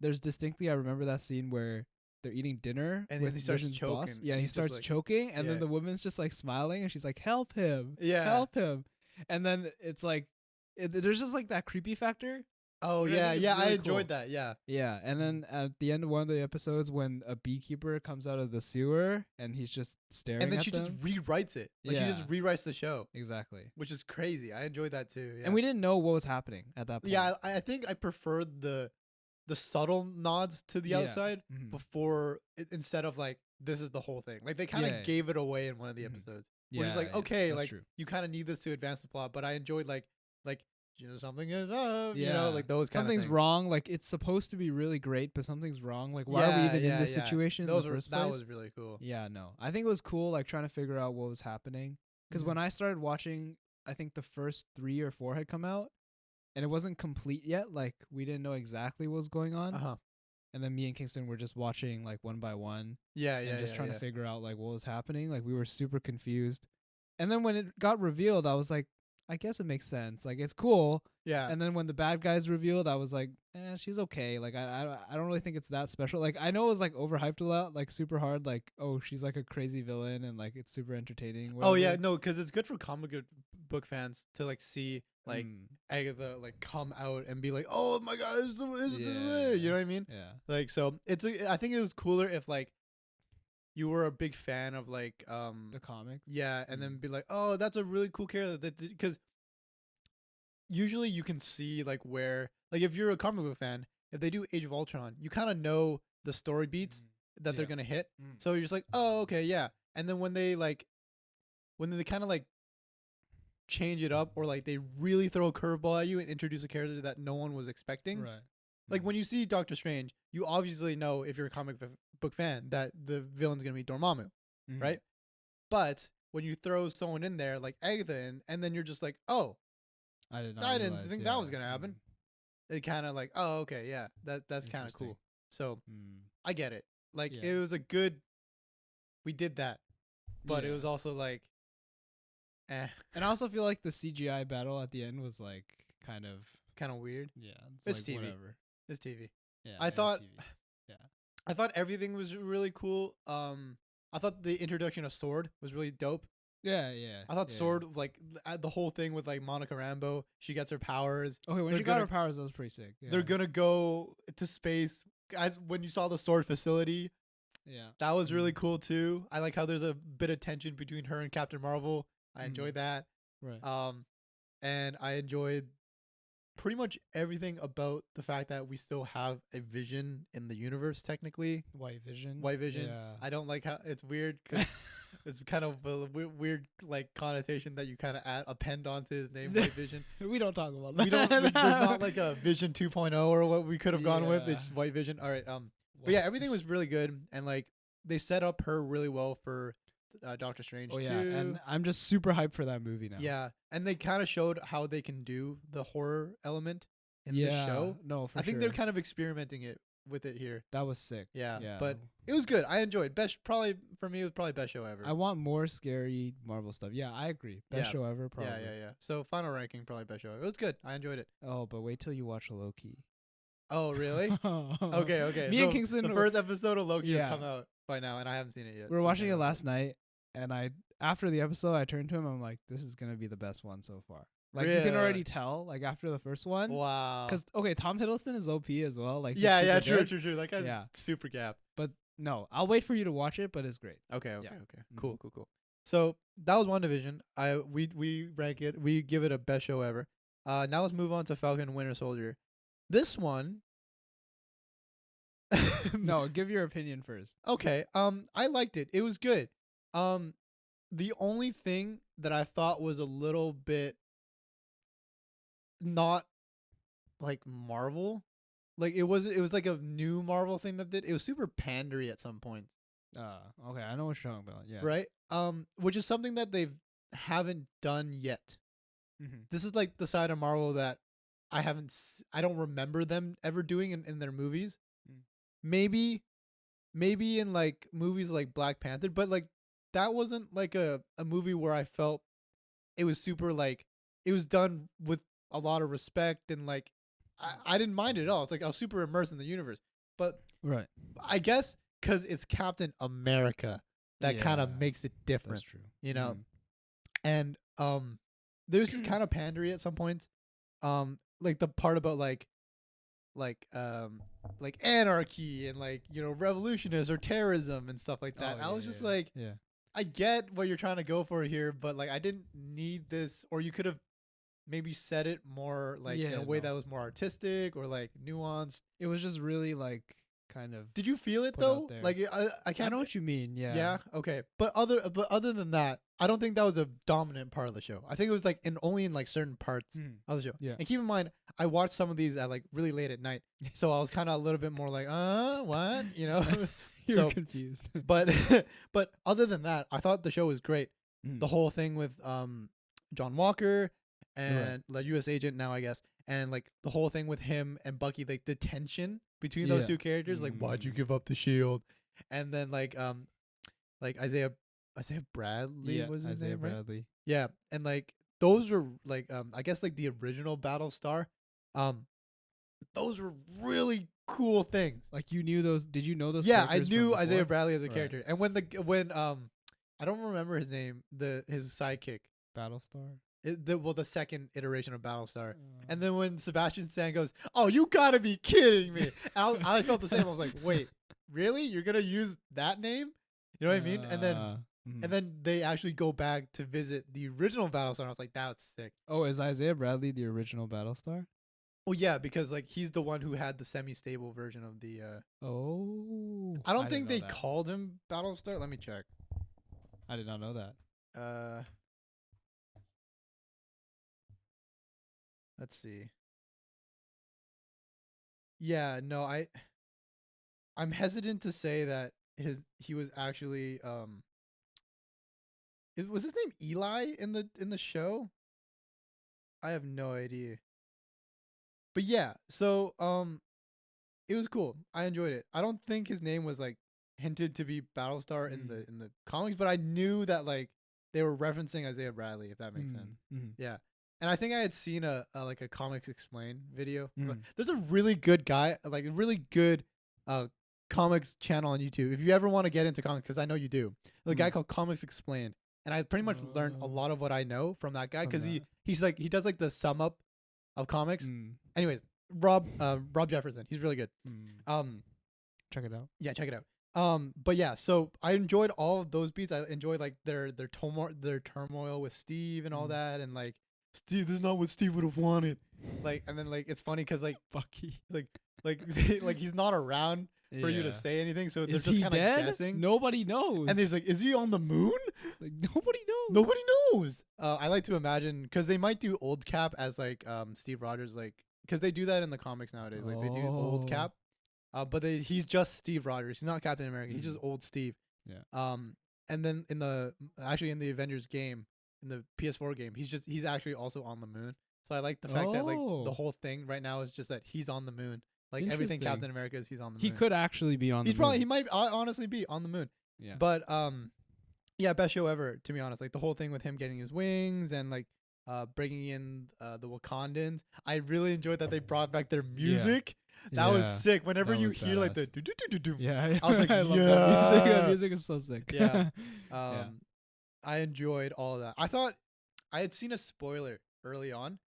There's distinctly I remember that scene where they're eating dinner And with he starts Vision's boss. choking, Yeah, and he he's just starts like- choking, and Yeah. then the woman's just like smiling, and she's like, "Help him, Yeah. help him," and then it's like, there's just like that creepy factor. Oh I yeah, think it's yeah. I really enjoyed cool. that. Yeah. Yeah, and then at the end of one of the episodes, when a beekeeper comes out of the sewer and he's just staring, And then at she just them. rewrites it. Like she just Yeah. rewrites the show, Exactly. which is crazy. I enjoyed that too. Yeah. And we didn't know what was happening at that point. Yeah, I think I preferred the subtle nods to the Yeah. outside Mhm. before instead of like this is the whole thing. Like they kind of Yeah. gave it away in one of the Mhm. episodes. Yeah, Which is like yeah, okay, that's like true. you kind of need this to advance the plot, but I enjoyed like something is up, Yeah. you know, like those kind of Something's things. wrong. Like it's supposed to be really great, but something's wrong. Like why are we even in this situation Those in the were first that place? was really cool. Yeah, no. I think it was cool, like trying to figure out what was happening. Because Mhm. when I started watching, I think the first 3 or 4 had come out, and it wasn't complete yet. Like we didn't know exactly what was going on. Uh-huh. And then me and Kingston were just watching like one by one Yeah, and yeah, just trying yeah. to figure out like what was happening. Like we were super confused. And then when it got revealed, I was like, I guess it makes sense. Like it's cool. Yeah. And then when the bad guys revealed, I was like, she's okay. Like I don't really think it's that special. Like I know it was like overhyped a lot, like super hard. Like oh, she's like a crazy villain, and like it's super entertaining. Oh yeah, whatever. no, because it's good for comic book fans to like see like Mm. Agatha like come out and be like, oh my god, it's the Yeah. way. You know what I mean? Yeah. Like, so I think it was cooler if like you were a big fan of like The comics. yeah, and then be like, oh, that's a really cool character, that because usually you can see like where, like, if you're a comic book fan, if they do Age of Ultron, you kind of know the story beats that they're Yeah. gonna hit. Mm. So you're just like, oh, okay, yeah. And then when they kind of like change it up, or like they really throw a curveball at you and introduce a character that no one was expecting. Right. Like when you see Doctor Strange, you obviously know, if you're a comic book fan, that the villain's gonna be Dormammu, Mhm. right? But when you throw someone in there like Agatha in, and then you're just like, oh, I didn't I didn't think that was gonna happen. It kind of like, oh, okay, yeah, that's kind of Interesting. cool. So Mm. I get it. Like Yeah. it was a good. We did that, but it Yeah. was also like, eh, And I also feel like the CGI battle at the end was like kind of kind of weird. yeah. It's like TV. whatever. It's TV. Yeah. I it was thought- TV. I thought everything was really cool. I thought the introduction of Sword was really dope. Yeah. Yeah. I thought yeah. Sword, like the whole thing with like Monica Rambeau, she gets her powers. Okay, when they're she got gonna- her powers, that was pretty sick. Yeah. They're gonna go to space. Guys, when you saw the Sword facility, Yeah. that was really cool too. I like how there's a bit of tension between her and Captain Marvel. I enjoyed that. Right. And I enjoyed pretty much everything about the fact that we still have a Vision in the universe. Technically, White Vision. White Vision. Yeah. I don't like how it's weird. 'Cause it's kind of a weird like connotation that you kind of append onto his name, White Vision. We don't talk about that. We don't. There's not like a Vision 2.0 or what we could have gone with. It's Yeah. White Vision. All right. But yeah, everything was really good, and like they set up her really well for Doctor Strange Oh too. yeah, and I'm just super hyped for that movie now. Yeah, and they kind of showed how they can do the horror element in the show. No, for I think sure. they're kind of experimenting with it here. That was sick. Yeah, Yeah. but it was good. I enjoyed. Best, probably for me, it was probably best show ever. I want more scary Marvel stuff. Yeah, I agree. Best Yeah. show ever, probably. Yeah. So final ranking, probably best show ever. It was good. I enjoyed it. Oh, but wait till you watch Loki. Oh, really? Okay. Me So and Kingston the first episode of Loki Yeah. has come out by now, and I haven't seen it yet. we were So watching yeah. it last night, and after the episode, I turned to him. I'm like, "This is gonna be the best one so far." Like you can Really? already tell, like after the first one, Wow. because Tom Hiddleston is OP as well. Like he's Yeah, super good. true. That guy's Yeah. super gapped. But no, I'll wait for you to watch it. But it's great. Okay. Yeah. Cool. So that was WandaVision. We rank it. We give it a best show ever. Now let's move on to Falcon Winter Soldier. This one. No, give your opinion first. Okay. I liked it. It was good. The only thing that I thought was a little bit not like Marvel, like it was like a new Marvel thing that did. It was super pandery at some points. Okay, I know what you're talking about. Yeah. Right? Which is something that they haven't done yet. Mm-hmm. This is like the side of Marvel that I don't remember them ever doing in their movies. Mm. Maybe in like movies like Black Panther, but like that wasn't like a movie where I felt it was super like it was done with a lot of respect, and like I didn't mind it at all. It's like I was super immersed in the universe. But Right. I guess because it's Captain America, that kind of Yeah, makes it different, That's true. you know. Mhm. And there's just kind of pandery at some points. Like the part about like anarchy and like, you know, revolutionists or terrorism and stuff like that. Oh, I yeah, was just yeah, like, yeah. I get what you're trying to go for here, but like I didn't need this, or you could have maybe said it more like in Yeah, a way no. that was more artistic or like nuanced. It was just really like kind of. Did you feel it Put out though? there. Like I I can't. know what you mean. Yeah. Yeah. Okay. But other than that, I don't think that was a dominant part of the show. I think it was like only in like certain parts Mhm. of the show. Yeah. And keep in mind, I watched some of these at like really late at night, so I was kind of a little bit more like, what, you know. You So, were confused. but but other than that, I thought the show was great. Mm. The whole thing with John Walker and the U.S. agent now, I guess, and like the whole thing with him and Bucky, like the tension between those Yeah. two characters, like why'd you Mm. give up the shield, and then like Isaiah Bradley Yeah, was his Isaiah name, right? Bradley. Yeah, and like those were like I guess like the original Battlestar, those were really cool things. Like you knew those? Did you know those? Yeah, I characters knew from Isaiah before? Bradley as a Right. character, and when I don't remember his name, his sidekick. Battlestar. the second iteration of Battlestar. And then when Sebastian Stan goes, "Oh, you gotta be kidding me!" I felt the same. I was like, "Wait, really? You're gonna use that name?" You know what I mean? And then they actually go back to visit the original Battlestar. And I was like, "That's sick." Oh, is Isaiah Bradley the original Battlestar? Oh yeah, because like he's the one who had the semi-stable version of the. Oh, I don't think didn't know they that. called him Battlestar. Let me check. I did not know that. Let's see. Yeah, no, I'm hesitant to say that he was actually was his name Eli in the show? I have no idea. But yeah, so it was cool. I enjoyed it. I don't think his name was like hinted to be Battlestar in the comics, but I knew that like they were referencing Isaiah Bradley, if that makes sense. Yeah. And I think I had seen a like a Comics Explain video. But there's a really good guy, like a really good comics channel on YouTube. If you ever want to get into comics, because I know you do, the guy called Comics Explained, and I pretty much learned a lot of what I know from that guy because he does like the sum up of comics. Anyways, Rob Jefferson, he's really good. Check it out. Yeah, check it out. But yeah, so I enjoyed all of those beats. I enjoyed like their turmoil with Steve and all that, and like Steve, this is not what Steve would have wanted. Like, and then like it's funny because like Bucky, like like he's not around for you to say anything, so they're Is just he kind of dead? guessing. Nobody knows. And he's like, is he on the moon? Like nobody knows. Nobody knows. I like to imagine because they might do old Cap as like Steve Rogers, like because they do that in the comics nowadays. Like they do old Cap, but he's just Steve Rogers. He's not Captain America. He's just old Steve. Yeah. And then in the Avengers game, in the PS4 game, he's actually also on the moon. So I like the fact that like the whole thing right now is just that he's on the moon. Like everything Captain America is, he's on the moon. He could actually be on the moon. He might honestly be on the moon. Yeah. But yeah, best show ever, to be honest. Like the whole thing with him getting his wings and like bringing in the Wakandans. I really enjoyed that they brought back their music. That was sick. Whenever you hear like the do do do do do, yeah, I was like, I love that music. That music is so sick. Yeah. I enjoyed all of that. I thought I had seen a spoiler early on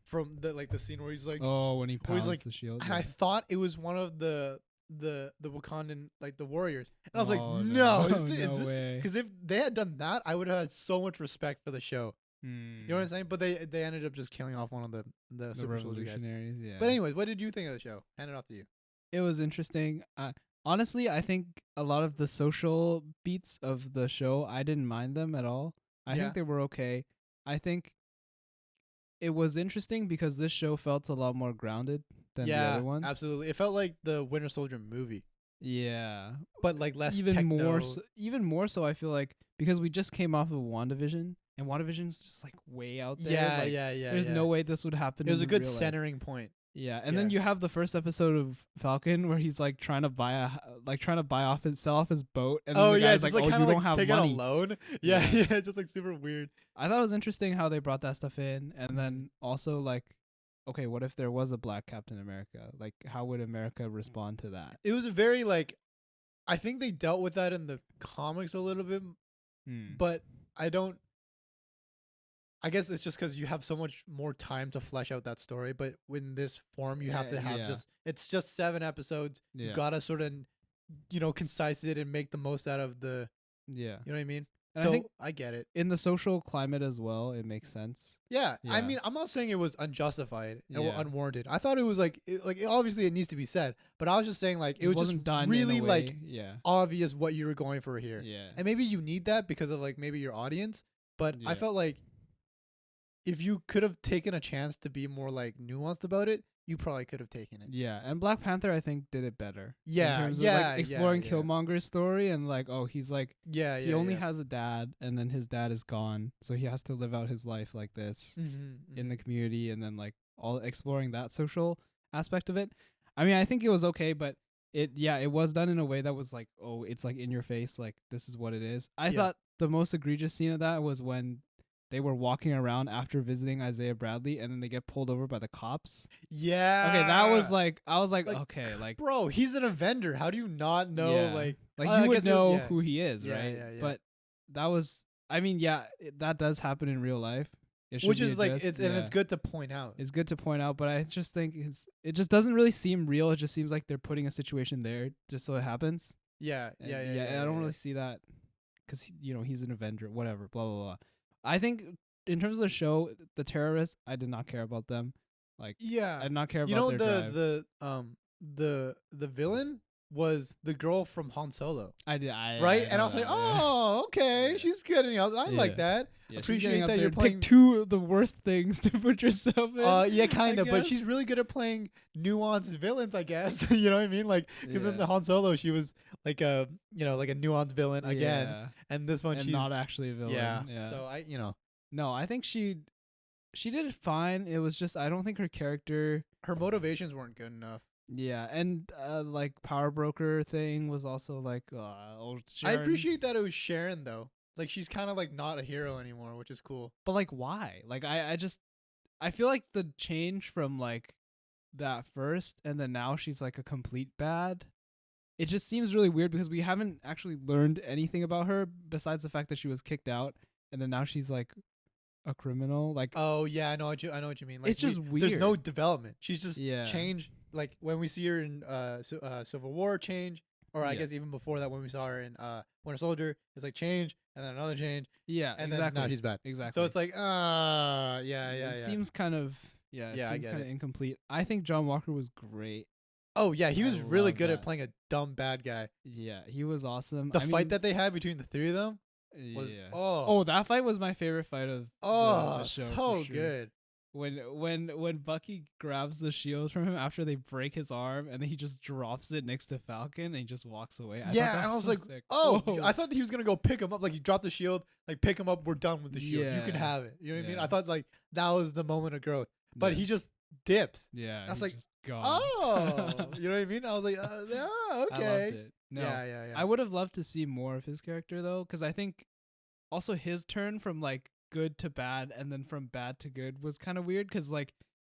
from the scene where he's like, when he pounds like, the shield, and I thought it was one of the Wakandan, like the warriors, and I was like, no, no, no is this? way. Because if they had done that, I would have had so much respect for the show. You know what I'm saying? But they ended up just killing off one of the super soldier guys. Revolutionaries. Yeah. But anyways, what did you think of the show? Hand it off to you. It was interesting. Honestly, I think a lot of the social beats of the show, I didn't mind them at all. I think they were okay. I think it was interesting because this show felt a lot more grounded than the other ones. Absolutely. It felt like the Winter Soldier movie. Yeah. But like less even techno. more so I feel like because we just came off of WandaVision and WandaVision's just like way out there. Yeah, like, There's no way this would happen. It was a good real life. centering point. Yeah, and then you have the first episode of Falcon where he's like trying to sell off his boat, and then the guy's like, "Oh, you don't have take money." Out a loan. Yeah, yeah, just like super weird. I thought it was interesting how they brought that stuff in, and then also like, okay, what if there was a black Captain America? Like, how would America respond to that? It was a very like, I think they dealt with that in the comics a little bit, but I guess it's just because you have so much more time to flesh out that story. But in this form, you have to have it's just 7 episodes. You gotta sort of, concise it and make the most out of the. Yeah. You know what I mean? And so I think I get it. In the social climate as well, it makes sense. Yeah. I mean, I'm not saying it was unjustified or unwarranted. I thought it was obviously it needs to be said, but I was just saying like it was wasn't just done really in a way. obvious what you were going for here. Yeah. And maybe you need that because of like maybe your audience, but I felt like if you could have taken a chance to be more like nuanced about it, you probably could have taken it. Yeah, and Black Panther I think did it better. Yeah, in terms of, like, exploring Killmonger's story and like, he's like, he only has a dad, and then his dad is gone, so he has to live out his life like this in the community, and then like all exploring that social aspect of it. I mean, I think it was okay, but it was done in a way that was like, it's like in your face, like this is what it is. I thought the most egregious scene of that was when they were walking around after visiting Isaiah Bradley, and then they get pulled over by the cops. Yeah. Okay, that was like, I was like okay, like, bro, he's an Avenger. How do you not know? Like you would know who he is, right? Yeah. But that was, I mean, that does happen in real life. it should Which be is like addressed. and it's good to point out. It's good to point out, but I just think it just doesn't really seem real. It just seems like they're putting a situation there just so it happens. Yeah. And I don't really see that because he's an Avenger, whatever, blah blah blah. I think in terms of the show, the terrorists, I did not care about them. Like, Yeah. I did not care about their drive. The villain was the girl from Han Solo. Right? And I was like, oh, okay, Yeah. she's good. I like Yeah. that. Yeah, she's Appreciate getting up that there you're to playing. pick two of the worst things to put yourself in. Yeah, kind I of, but guess. she's really good at playing nuanced villains, I guess. You know what I mean? Like, because in Yeah. the Han Solo, she was like a nuanced villain again, Yeah. and this one And she's not actually a villain. yeah. So No, I think she did fine. It was just I don't think her character. her motivations weren't good enough. Yeah, and like power broker thing was also like. I Sharon. appreciate that it was Sharon though. Like she's kind of like not a hero anymore, which is cool. But like, why? Like, I feel like the change from like that first and then now she's like a complete bad. It just seems really weird because we haven't actually learned anything about her besides the fact that she was kicked out and then now she's like a criminal. Like, Oh yeah, I know what you mean. Like, it's just weird. There's no development. She's just Yeah. changed. Like when we see her in Civil War, change, or I Yeah. guess even before that when we saw her in Winter Soldier, it's like change and then another change, yeah, and exactly. then now she's bad. Exactly. So it's like yeah. It seems kind of it I seems get kind of it. incomplete. I think John Walker was great. Oh yeah, he I was really love good at that. playing a dumb bad guy. Yeah, he was awesome. The I fight mean, that they had between the three of them was yeah. oh That fight was my favorite fight of the show. so for sure. good. When Bucky grabs the shield from him after they break his arm and then he just drops it next to Falcon and he just walks away. I thought Yeah, that and I was so like, sick. oh, Whoa. I thought that he was gonna go pick him up. Like he dropped the shield, like pick him up. We're done with the shield. You can Yeah. have it. You know what I mean? Yeah. I thought like that was the moment of growth, but Yeah. he just dips. Yeah, I was he like, just gone. Oh, you know what I mean? I was like, yeah, I okay. loved it. No, Yeah. I would have loved to see more of his character though, because I think also his turn from like good to bad and then from bad to good was kind of weird because like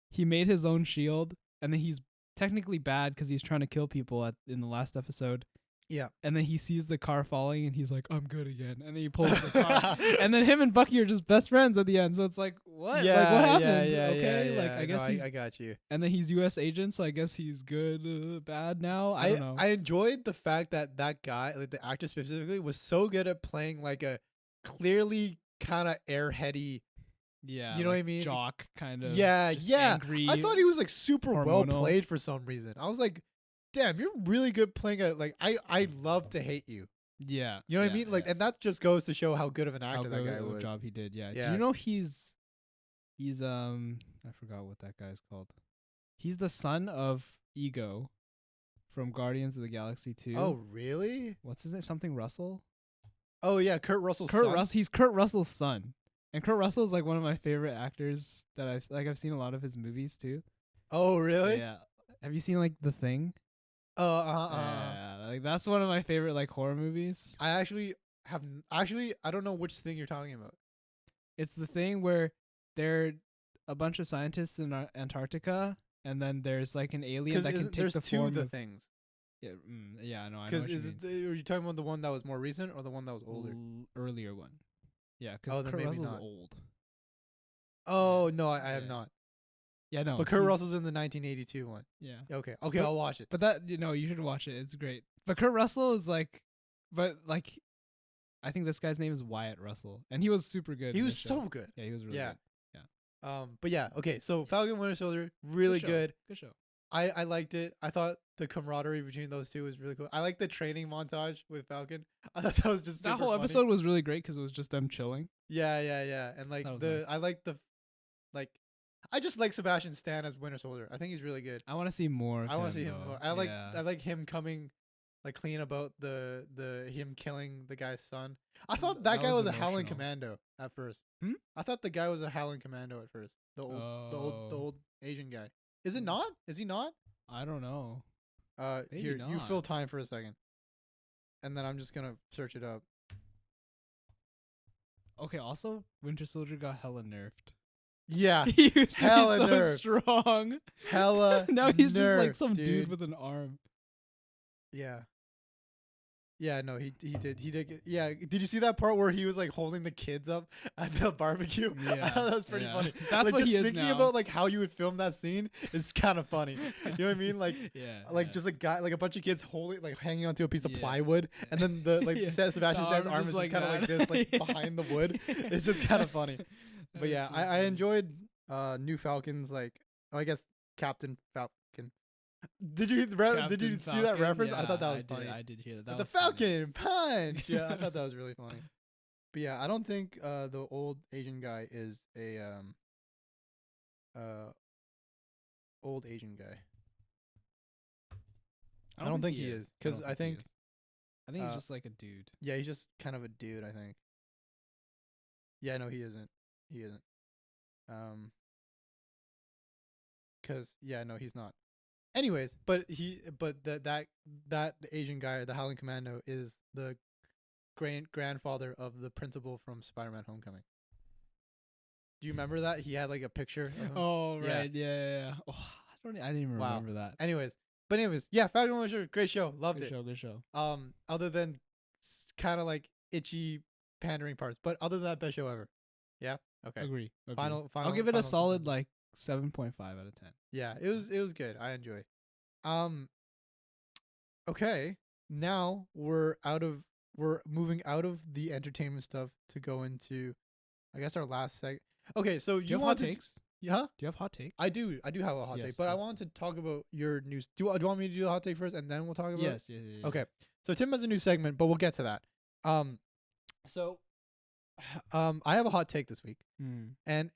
he made his own shield and then he's technically bad because he's trying to kill people in the last episode. Yeah. And then he sees the car falling and he's like, I'm good again. And then he pulls the car. And then him and Bucky are just best friends at the end. So it's like, what? Yeah, like, what happened? Yeah, okay. yeah, Like, I guess he's. I got you. And then he's U.S. agent, so I guess he's good, bad now. I don't know. I enjoyed the fact that guy, like the actor specifically, was so good at playing like a clearly kind of airheady. Yeah, You know what I mean? Jock kind of. Yeah, just yeah. Angry, I thought he was like super well hormonal. played for some reason. I was like, damn, you're really good playing a like. I love to hate you. Yeah, You know what I yeah, mean? Like, yeah. and that just goes to show how good of an How actor that good guy of a was. job he did. Yeah. Do Yeah. you know he's I forgot what that guy's called. He's the son of Ego from Guardians of the Galaxy 2. Oh, really? What's his name? Something Russell. Oh yeah, Kurt Russell's Kurt son. Russell. He's Kurt Russell's son. And Kurt Russell is like one of my favorite actors that I've seen a lot of his movies too. Oh, really? Yeah. Have you seen like The Thing? Yeah, like that's one of my favorite like horror movies. I actually I don't know which thing you're talking about. It's the thing where they're a bunch of scientists in Antarctica, and then there's like an alien that can take there's the two form of the of. things. Yeah, yeah, I know. Because what you is mean. are you talking about the one that was more recent or the one that was older? Earlier one. Yeah, Oh, because then Kurt maybe Russell's not. old. Oh no, I have Yeah. not. Yeah, no. But Kurt he's- Russell's in the 1982 one. Yeah. Okay, But- I'll watch it. But that you should watch it. It's great. But Kurt Russell is like, I think this guy's name is Wyatt Russell, and he was super good. He in was this show. so good. Yeah, he was really Yeah. good. But yeah, okay. So Falcon Winter Soldier, really show. good. Good show. I liked it. I thought the camaraderie between those two was really cool. I like the training montage with Falcon. I thought that was just That super whole funny. episode was really great because it was just them chilling. Yeah. And like That was the nice. I like the like I just like Sebastian Stan as Winter Soldier. I think he's really good. I want to see more. I want to see him more. I like him coming like clean about the him killing the guy's son. I thought that That guy was was a Howling emotional. Commando at first. Hmm? I thought the guy was a Howling Commando at first. The old Asian guy. Is it not? Is he not? I don't know. Maybe Here, you not. fill time for a second. And then I'm just gonna search it up. Okay. Also, Winter Soldier got hella nerfed. Yeah. He used to Hella be so nerfed. strong. Hella Now he's just like nerfed, some dude dude. with an arm. Yeah. Yeah, no, he did. Yeah, did you see that part where he was like holding the kids up at the barbecue? I Yeah, thought that was pretty yeah. funny. That's like what just he is thinking now. about like how you would film that scene is kind of funny. You know what I mean? Like Yeah, yeah. just a guy, like a bunch of kids holding, like hanging onto a piece of Yeah. plywood, and then the like Yeah. Sebastian The Stan's arm arm is is just just kind of like like that. this, like Yeah. behind the wood. It's just kind of funny. But yeah, I enjoyed New Falcons, like I guess Captain Falcon. Did you see that Falcon? reference? I Yeah, thought that was funny. I did hear that. That The was funny. Falcon punch. Yeah, I thought that was really funny. But yeah, I don't think the old Asian guy is a old Asian guy. I don't think he is, because I think he's uh, just like a dude. yeah, he's just kind of a dude, I think. Yeah, no, he isn't. He isn't. Cause yeah, no, he's not. Anyways, but that Asian guy, the Howling Commando, is the grandfather of the principal from Spider-Man: Homecoming. Do you remember that he had like a picture? Of him? Oh Yeah. right, yeah. Oh, I didn't even Wow. remember that. Anyways, yeah, Falcon Winter Soldier, great show, loved it. Good show. Other than kind of like itchy pandering parts, but other than that, best show ever. Yeah. Okay. Agree. Final. I'll give it a final solid conclusion. like 7.5 out of 10. Yeah, it was good. I enjoyed. Okay. Now we're moving out of the entertainment stuff to go into, I guess, our last segment. Okay, so Do you have hot takes? Yeah, Do you have hot takes? I do have a hot take, Yes, but I yes. wanted to talk about your news. Do you want me to do the hot take first, and then we'll talk about it? Yes. Okay. So Tim has a new segment, but we'll get to that. So, I have a hot take this week, and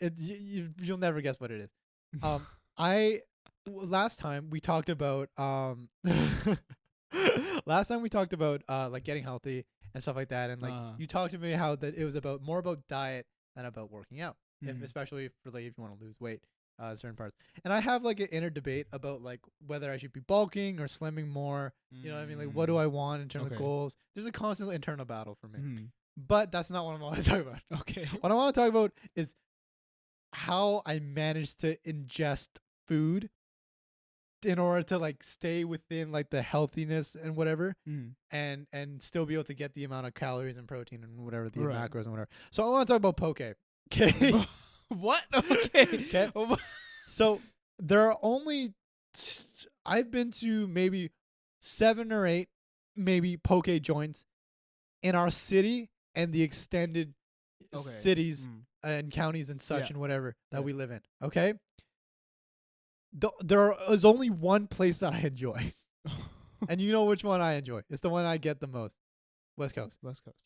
you'll never guess what it is. Last time we talked about like getting healthy and stuff like that, and like you talked to me how that it was more about diet than about working out, especially for like if you want to lose weight, certain parts. And I have like an inner debate about like whether I should be bulking or slimming more. You know what I mean? Like what do I want in terms of goals? There's a constant internal battle for me. But that's not what I want to talk about. Okay. What I want to talk about is how I managed to ingest food in order to like stay within like the healthiness and whatever, and still be able to get the amount of calories and protein and whatever the macros and whatever. So I want to talk about poke. Okay. What? Okay. Okay. So there are only I've been to maybe 7 or 8 maybe poke joints in our city and the extended cities and counties and such and whatever that we live in. Okay. There is only one place that I enjoy, and you know which one I enjoy. It's the one I get the most. West Coast.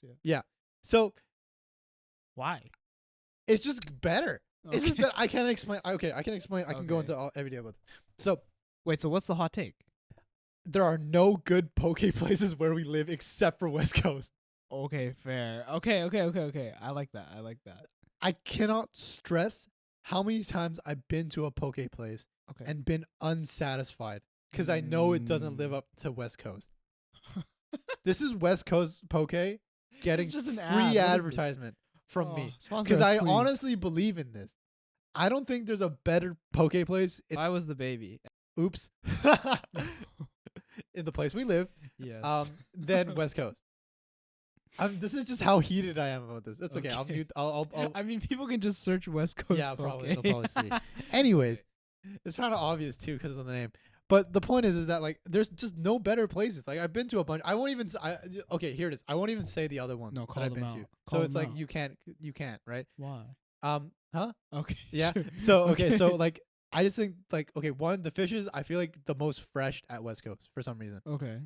Yeah. Yeah. So why? it's just better. It's just better. I can't explain. Okay, I can explain. I can go into every day about it. So wait. So what's the hot take? there are no good poke places where we live except for West Coast. Okay, fair. Okay. I like that. I cannot stress how many times I've been to a poke place and been unsatisfied because I know it doesn't live up to West Coast. This is West Coast poke getting just an free ad. advertisement from me sponsor because us, I please. honestly believe in this. I don't think there's a better poke place. If I was the baby. Oops. In the place we live. Yes. Than West Coast. This is just how heated I am about this. It's okay. I'll mute. I'll I mean, people can just search West Coast. yeah, poke. probably. They'll probably see. Anyways, it's kind of obvious too because of the name. But the point is that like there's just no better places. Like I've been to a bunch. I won't even. Okay, here it is. I won't even say the other ones No, that call I've them been out. to. Call So it's them like out. you can't, right? Why? Huh? Okay. Yeah. sure. So okay, so like I just think like okay, one, the fishes I feel like the most fresh at West Coast for some reason. Okay.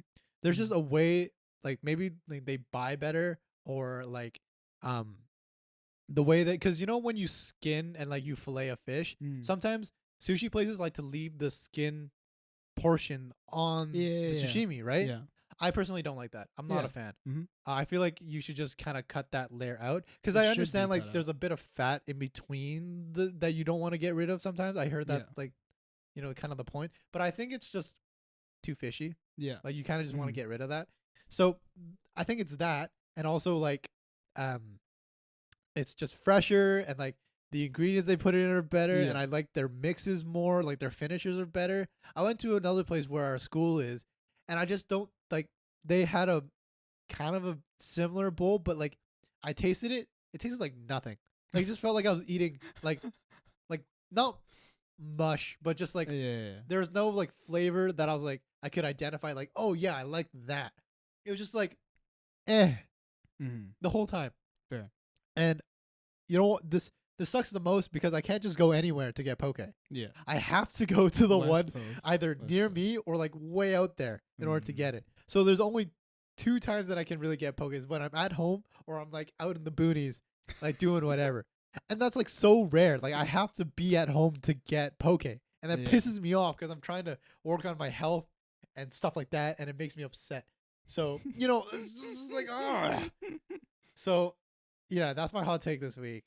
There's just a way like maybe like they buy better or like the way that because you know when you skin and like you fillet a fish, sometimes sushi places like to leave the skin portion on the sashimi, right? Yeah. I personally don't like that. I'm not a fan. Mhm. I feel like you should just kind of cut that layer out because It I should understand be like cut there's a bit of fat in between that you don't want to get rid of sometimes. I heard that Yeah. like you know kind of the point, but I think it's just too fishy. Yeah. Like you kind of just want to get rid of that. So I think it's that, and also like it's just fresher and like the ingredients they put in are better, and I like their mixes more. Like their finishes are better. I went to another place where our school is, and I just don't like. They had a kind of a similar bowl, but like I tasted it. It tasted like nothing. Like it just felt like I was eating like not mush, but just like Yeah. there's no like flavor that I was like I could identify. Like, oh yeah, I like that. It was just like, the whole time. Fair. And you know what? This sucks the most because I can't just go anywhere to get poke. Yeah. I have to go to the West one Coast. either West near Coast. me or like way out there in order to Mhm. get it. So there's only 2 times that I can really get poke is when I'm at home or I'm like out in the boonies, like doing whatever. And that's like so rare. Like I have to be at home to get poke. And that Yeah. pisses me off because I'm trying to work on my health and stuff like that. And it makes me upset. So, it's just like, oh. So, yeah, that's my hot take this week.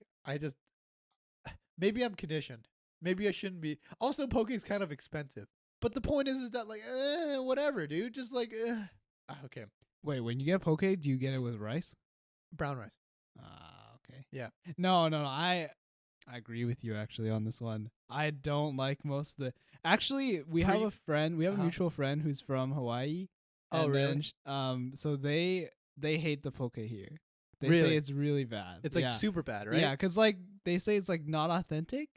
Maybe I'm conditioned. Maybe I shouldn't be. Also, poke is kind of expensive. But the point is that like, whatever, dude. Just like, okay, Wait, when you get poke, do you get it with rice? brown rice. Okay. Yeah. No. I agree with you actually on this one. I don't like most of the. Actually, we have a friend. We have a mutual friend who's from Hawaii. Oh, and really? then, so they hate the poke here. They Really? say it's really bad. It's like yeah. super bad, right? Yeah, 'cause like they say it's like not authentic,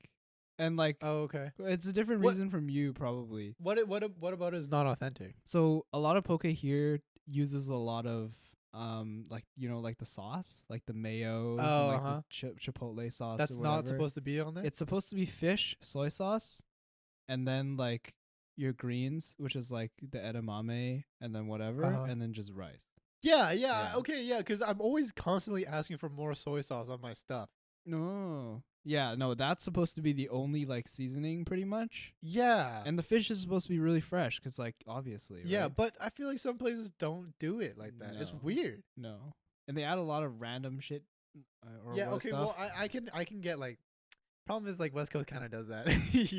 and like Oh, okay. it's a different What- reason from you probably. What about it is not authentic? So a lot of poke here uses a lot of like like the sauce, like the mayos, Oh, and like the chipotle sauce. That's or not whatever. supposed to be on there. It's supposed to be fish, soy sauce, and then like your greens, which is like the edamame, and then whatever, and then just rice. Yeah. Okay, yeah. Because I'm always constantly asking for more soy sauce on my stuff. No. Yeah, no, that's supposed to be the only like seasoning pretty much. Yeah. And the fish is supposed to be really fresh cuz like obviously, Yeah, right? but I feel like some places don't do it like that. It's No. weird. No. And they add a lot of random shit or Yeah. Okay. stuff. Well, I can get like. Problem is like West Coast kind of does that.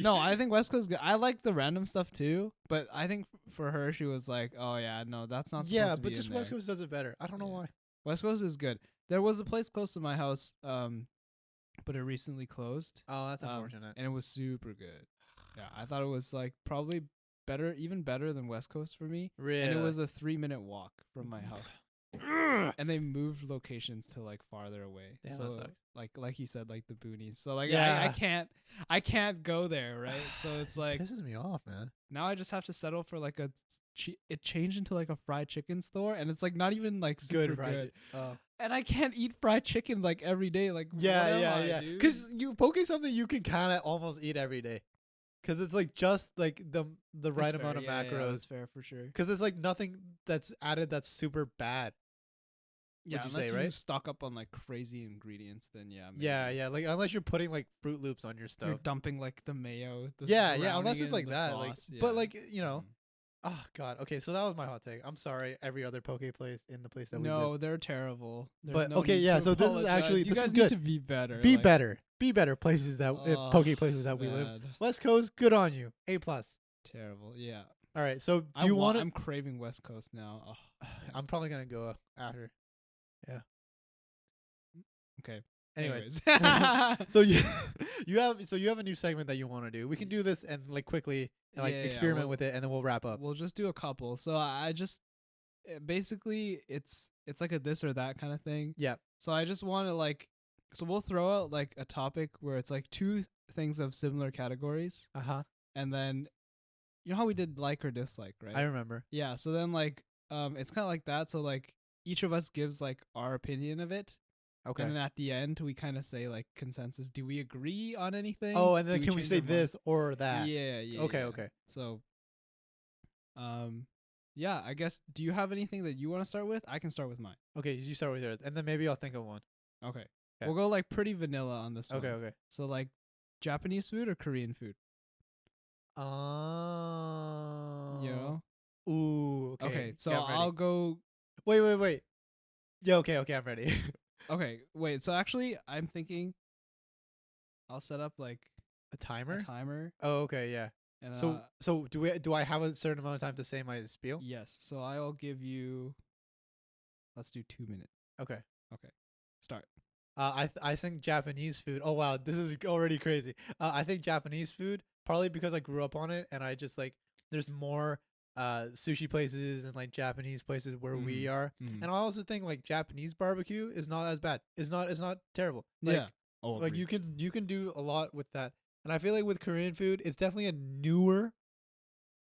No, I think West Coast good. I like the random stuff too, but I think for her she was like, "Oh yeah, no, that's not supposed Yeah, to be but just in West there." Coast does it better. I don't know Yeah. why. West Coast is good. There was a place close to my house but it recently closed. Oh, that's unfortunate. And it was super good. Yeah, I thought it was like probably better, even better than West Coast for me. Really? And it was a 3-minute walk from my house. And they moved locations to like farther away. Damn, so that sucks. like you said, like the boonies. So like Yeah. I can't go there, right? So it's like pisses me off, man. now I just have to settle for like it changed into like a fried chicken store, and it's like not even like super good. Oh. And I can't eat fried chicken like every day. Like Yeah, what am I, yeah. dude? Because you poke is something you can kind of almost eat every day. Because it's like just like the right That's amount fair. of Yeah, macros. that's fair for sure. Because it's like nothing that's added that's super bad. Yeah, you unless say, you right? stock up on like crazy ingredients, then yeah. Maybe. Yeah. Like unless you're putting like Fruit Loops on your You're stuff. dumping like the mayo. Yeah. Unless drowning it's in like the that. Like, sauce, but yeah. like Mm. oh god. Okay, so that was my hot take. I'm sorry, every other poke place in the place that we live. No, they're terrible. There's But, no okay, need yeah, to so this is apologize. actually- you this guys is need good. to be better. Be like, better. Be better places that oh, poke places that we live. bad. West Coast, good on you. A plus. Terrible. Yeah. All right. So do you want it? I'm craving West Coast now. Oh, I'm probably gonna go after. okay. Anyways, Anyways. so you you have a new segment that you want to do. We can do this and like quickly like Yeah, experiment we'll- with it, and then we'll wrap up. We'll just do a couple. So I just basically it's like a this or that kind of thing. Yeah. So I just want to like so we'll throw out like a topic where it's like two things of similar categories, and then you know how we did like or dislike, right? I remember. Yeah. So then like it's kind of like that. So like each of us gives like our opinion of it. Okay. And then at the end we kind of say like consensus. Do we agree on anything? Oh, and then Do can we change say our mind? this or that? Yeah. Yeah. Okay. yeah. Okay. So, yeah, I guess. Do you have anything that you want to start with? I can start with mine. Okay. You start with yours, and then maybe I'll think of one. Okay. Okay. We'll go like pretty vanilla on this one. Okay. Okay. So like Japanese food or Korean food? Oh. You know? Ooh. Okay. Okay. So Yeah, I'm ready. I'll go. Wait. Yeah. Okay. I'm ready. Okay. Wait. So actually, I'm thinking I'll set up like A a timer? timer. Oh. Okay. Yeah. And So do I have a certain amount of time to say my spiel? yes. So I'll give you. Let's do 2 minutes. Okay. Start. I think Japanese food. Oh wow, this is already crazy. I think Japanese food, partly because I grew up on it, and I just like there's more sushi places and like Japanese places where we are. And I also think like Japanese barbecue is not as bad. It's not terrible. Like, Yeah. Oh, like agreed. you can do a lot with that. And I feel like with Korean food, it's definitely a newer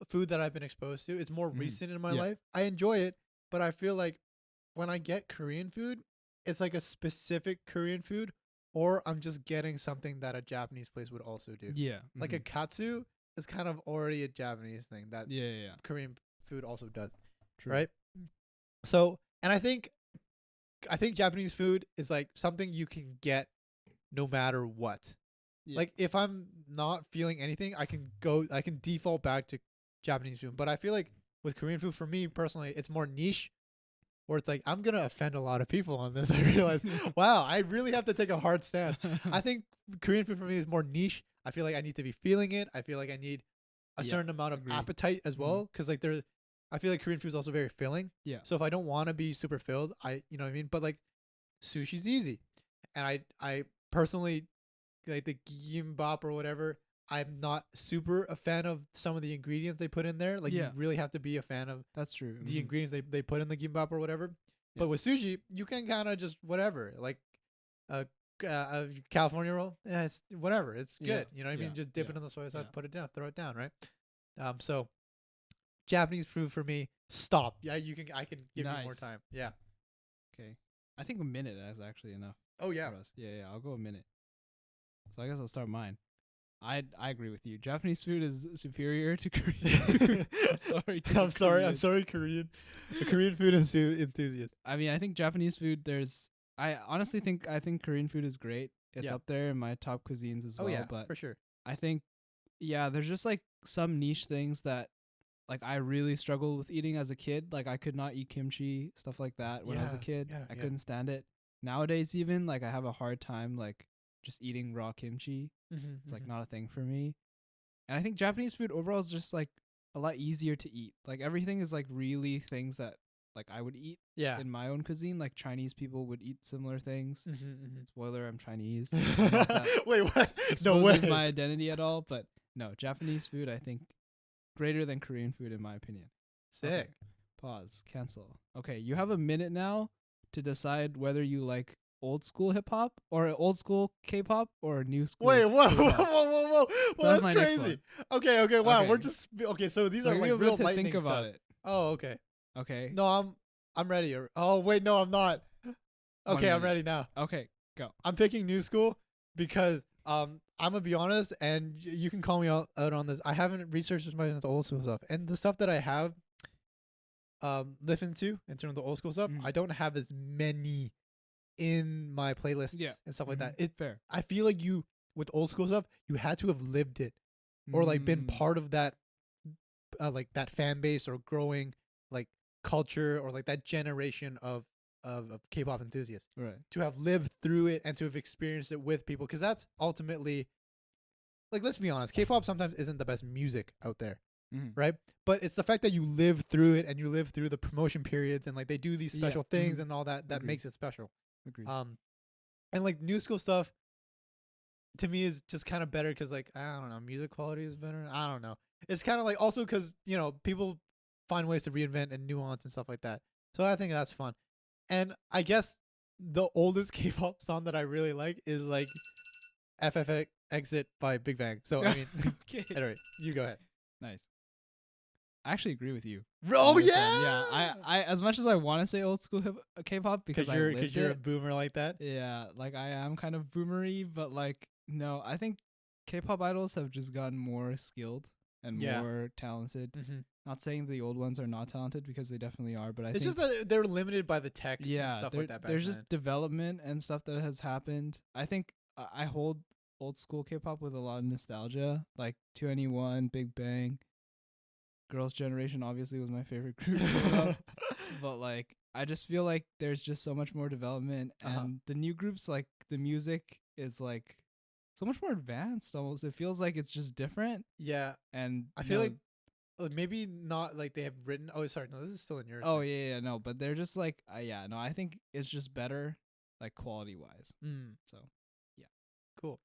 food that I've been exposed to. It's more recent in my Yeah. life. I enjoy it, but I feel like when I get Korean food, it's like a specific Korean food, or I'm just getting something that a Japanese place would also do. Yeah. Like a katsu is kind of already a Japanese thing that yeah. Korean food also does, True. right? So, and I think Japanese food is like something you can get no matter what. Yeah. Like if I'm not feeling anything, I can default back to Japanese food. But I feel like with Korean food, for me personally, it's more niche. Where it's like I'm gonna offend a lot of people on this. I realize, wow, I really have to take a hard stance. I think Korean food for me is more niche. I feel like I need to be feeling it. I feel like I need a certain amount of appetite as well, because like I feel like Korean food is also very filling. Yeah. So if I don't want to be super filled, you know what I mean. But like sushi's easy, and I personally like the gimbap or whatever. I'm not super a fan of some of the ingredients they put in there. Like you really have to be a fan of That's true. the ingredients they put in the gimbap or whatever. But with sushi, you can kind of just whatever, like a California roll. Yeah, it's whatever. It's good. You know what I mean? Just dip it in the soy sauce, put it down, throw it down, right? So Japanese food for me, stop. Yeah, I can give you more time. Yeah. Okay. I think a minute is actually enough. Oh yeah. For us. Yeah. I'll go a minute. So I guess I'll start mine. I agree with you. Japanese food is superior to Korean food. I'm sorry. I'm sorry, Korean. The Korean food enthusiast. I mean, I think Japanese food. I honestly think Korean food is great. It's up there in my top cuisines as well. Oh yeah, but for sure. I think, there's just like some niche things that, like, I really struggled with eating as a kid. Like I could not eat kimchi, stuff like that when I was a kid. I couldn't stand it. Nowadays, even like I have a hard time like just eating raw kimchi. It's like not a thing for me. And I think Japanese food overall is just like a lot easier to eat. Like everything is like really things that like I would eat in my own cuisine. Like Chinese people would eat similar things. Spoiler, I'm Chinese. Wait, what? No way. My identity at all, but no, Japanese food I think greater than Korean food in my opinion. Sick. Okay. Pause. Cancel. Okay, you have a minute now to decide whether you like old school hip hop or old school K-pop or new school. Wait, whoa. So that's crazy. Okay, wow. Okay. We're just so these are like real lightning think about stuff. it. Oh, okay. Okay. No, I'm ready. Oh, wait, no, I'm not. Okay, I'm ready now. Okay, go. I'm picking new school because I'm gonna be honest, and you can call me out on this. I haven't researched as much as the old school stuff, and the stuff that I have listened to in terms of the old school stuff, I don't have as many in my playlists and stuff like that. It's fair. I feel like with old school stuff, you had to have lived it or like been part of that like that fan base or growing like culture or like that generation of K-pop enthusiasts. Right. To have lived through it and to have experienced it with people, because that's ultimately, like, let's be honest, K-pop sometimes isn't the best music out there. Right? But it's the fact that you live through it and you live through the promotion periods and like they do these special things and all that makes it special. Agreed. And like new school stuff to me is just kind of better because like I don't know, music quality is better. I don't know. It's kind of like also because people find ways to reinvent and nuance and stuff like that. So I think that's fun. And I guess the oldest K-pop song that I really like is like FFX Exit by Big Bang. So I mean, anyway, you go ahead. Nice. I actually agree with you. Oh yeah, yeah. I as much as I want to say old school K-pop because you're a boomer like that. Yeah, like I am kind of boomery, but like no, I think K-pop idols have just gotten more skilled and more talented. Not saying the old ones are not talented because they definitely are, but it's just that they're limited by the tech and stuff like that. There's just development and stuff that has happened. I think I hold old school K-pop with a lot of nostalgia, like 2NE1, Big Bang. Girls' Generation obviously was my favorite group, but like I just feel like there's just so much more development, and the new groups, like the music is like so much more advanced. Almost, it feels like it's just different. Yeah, and I feel like maybe not like they have written. Oh, sorry, no, this is still in yours. Oh yeah, no, but they're just like I think it's just better, like quality wise. So, yeah, cool.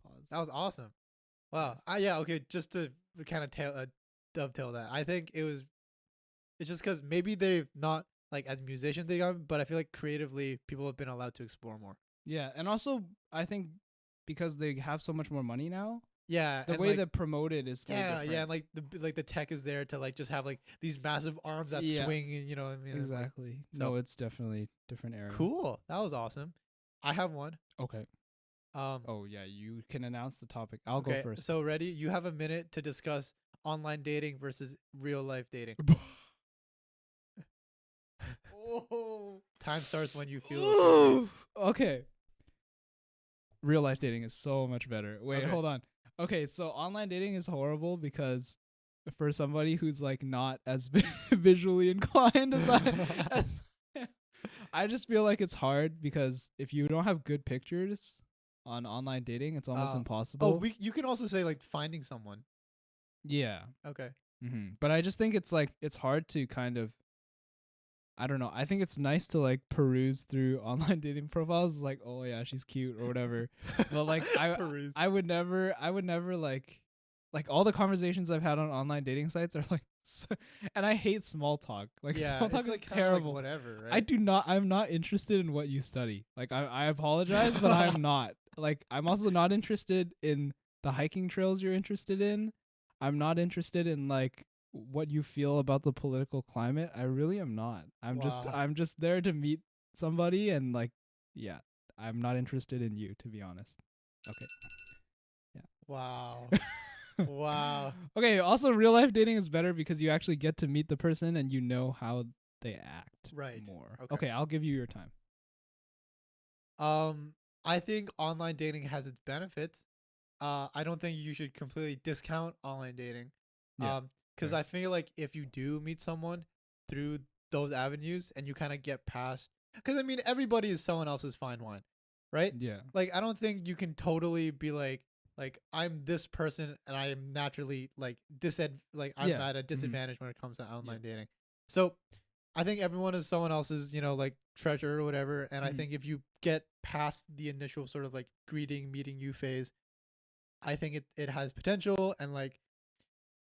Pause. That was awesome. Wow. Yeah. Okay. Just to kind of dovetail that, I think it was It's just because maybe they're not like as musicians they got, but I feel like creatively people have been allowed to explore more. Yeah, and also I think because they have so much more money now, Yeah, the and way like, they promote it is way different. yeah, and like the tech is there to like just have like these massive arms that Yeah. swing, and you know what I mean? And, like, Exactly. so- No, it's definitely different area. cool. That was awesome. I have one. Okay. Oh yeah, you can announce the topic. I'll Okay, go first. so ready? You have a minute to discuss online dating versus real life dating. Oh. Time starts when you feel it. Okay. Real life dating is so much better. Wait, Okay. hold on. Okay, so online dating is horrible because for somebody who's like not as visually inclined as I just feel like it's hard because if you don't have good pictures on online dating, it's almost impossible. Oh, you can also say like finding someone. Yeah. Okay. But I just think it's like it's hard to kind of, I don't know. I think it's nice to like peruse through online dating profiles, like, oh yeah, she's cute or whatever. But like Peruse. I would never like all the conversations I've had on online dating sites are like, and I hate small talk. Like Yeah, small talk it's is like kinda terrible. Like whatever, right? I'm not interested in what you study. Like I apologize, but I'm not. Like I'm also not interested in the hiking trails you're interested in. I'm not interested in like what you feel about the political climate. I really am not. I'm Wow. just there to meet somebody and like, yeah, I'm not interested in you, to be honest. Okay. Wow. Wow. Okay, also real life dating is better because you actually get to meet the person and you know how they act Right. more. Okay. Okay, I'll give you your time. I think online dating has its benefits. I don't think you should completely discount online dating. Yeah, Because fair. I feel like if you do meet someone through those avenues and you kind of get past, because I mean everybody is someone else's fine wine, right? Yeah. Like I don't think you can totally be like I'm this person and I am naturally like I'm Yeah. at a disadvantage when it comes to online dating. So I think everyone is someone else's, like treasure or whatever. And I think if you get past the initial sort of like greeting, meeting you phase, I think it has potential and like,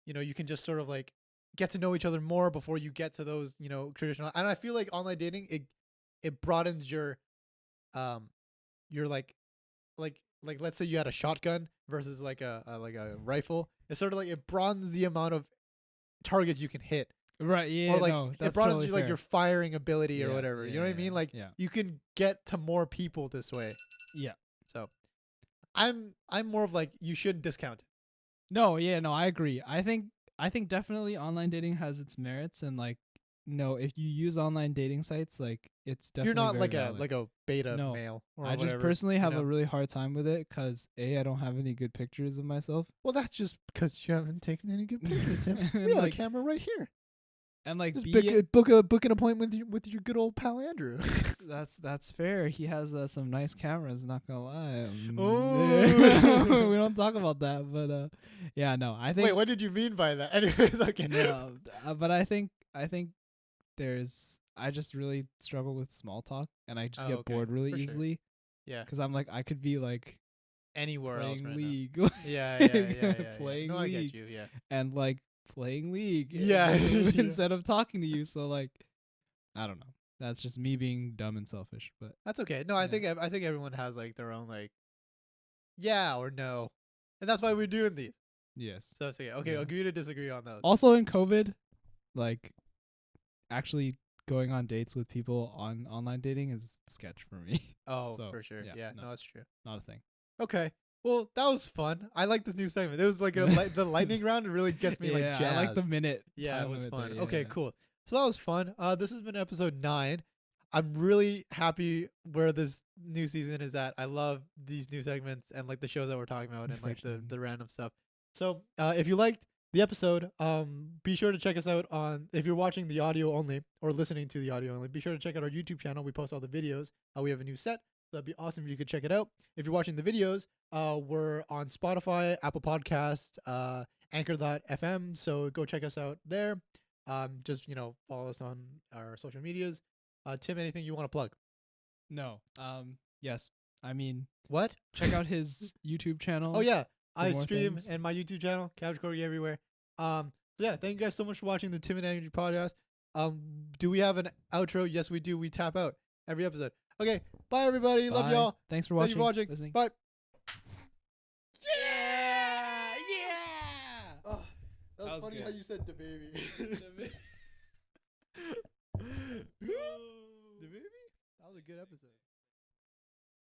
you can just sort of like get to know each other more before you get to those, traditional. And I feel like online dating, it broadens your like let's say you had a shotgun versus like a rifle. It's sort of like it broadens the amount of targets you can hit. Right, yeah, Or like no, it that's broadens totally like fair. your firing ability or Yeah, whatever. yeah, You know what I yeah, mean? Like yeah. you can get to more people this way. Yeah. So I'm more of like you shouldn't discount it. No, yeah, no, I agree. I think definitely online dating has its merits and like no, if you use online dating sites, like it's definitely You're not very like valid. a beta No, male or I just whatever, personally have you know? a really hard time with it because I don't have any good pictures of myself. Well, that's just because you haven't taken any good pictures. Tim. And We have like- a camera right here. And like Just B, book an appointment with your good old pal Andrew. that's fair. He has some nice cameras. Not gonna lie. Oh. We don't talk about that, but yeah, no. I think Wait, what did you mean by that? Anyways, okay. no, but I think I just really struggle with small talk, and I just Oh, get okay, bored really for sure. easily Yeah. because I'm like I could be like Anywhere else playing right League, now. Yeah. playing No, I League, get you. Yeah. and like playing League, Yeah, yeah. instead of talking to you. So like, I don't know. That's just me being dumb and selfish, but That's okay. No, I Yeah. think everyone has like their own like yeah or no. And that's why we're doing these. yes. So it's okay. Okay, Yeah. agree to disagree on those. Also in COVID, like actually going on dates with people on online dating is sketch for me. Oh, So, for sure. yeah, Yeah, no. no, that's true. Not a thing. Okay. Well, that was fun. I like this new segment. It was like the lightning round. It really gets me like Yeah, jazzed. I like the minute. Yeah, it time was limit fun. there, yeah, Okay, yeah. cool. So that was fun. This has been episode 9. I'm really happy where this new season is at. I love these new segments and like the shows that we're talking about and like Refreshing. the random stuff. So if you liked the episode, be sure to check us out on, if you're watching the audio only or listening to the audio only, be sure to check out our YouTube channel. We post all the videos. We have a new set. So that'd be awesome if you could check it out. If you're watching the videos, we're on Spotify, Apple Podcasts, Anchor.fm. So go check us out there. Just, follow us on our social medias. Tim, anything you want to plug? No. Yes. I mean, What? check out his YouTube channel. Oh, yeah. I more stream things. and my YouTube channel, Couch Corgi everywhere. So yeah, thank you guys so much for watching the Tim and Andrew podcast. Do we have an outro? Yes, we do. We tap out every episode. Okay. Bye, everybody. Love Bye. y'all. Thanks for Thank you watching. for watching. Listening. Bye. Yeah. Yeah. Oh, that was was funny good. how you said the baby. The baby? That was a good episode.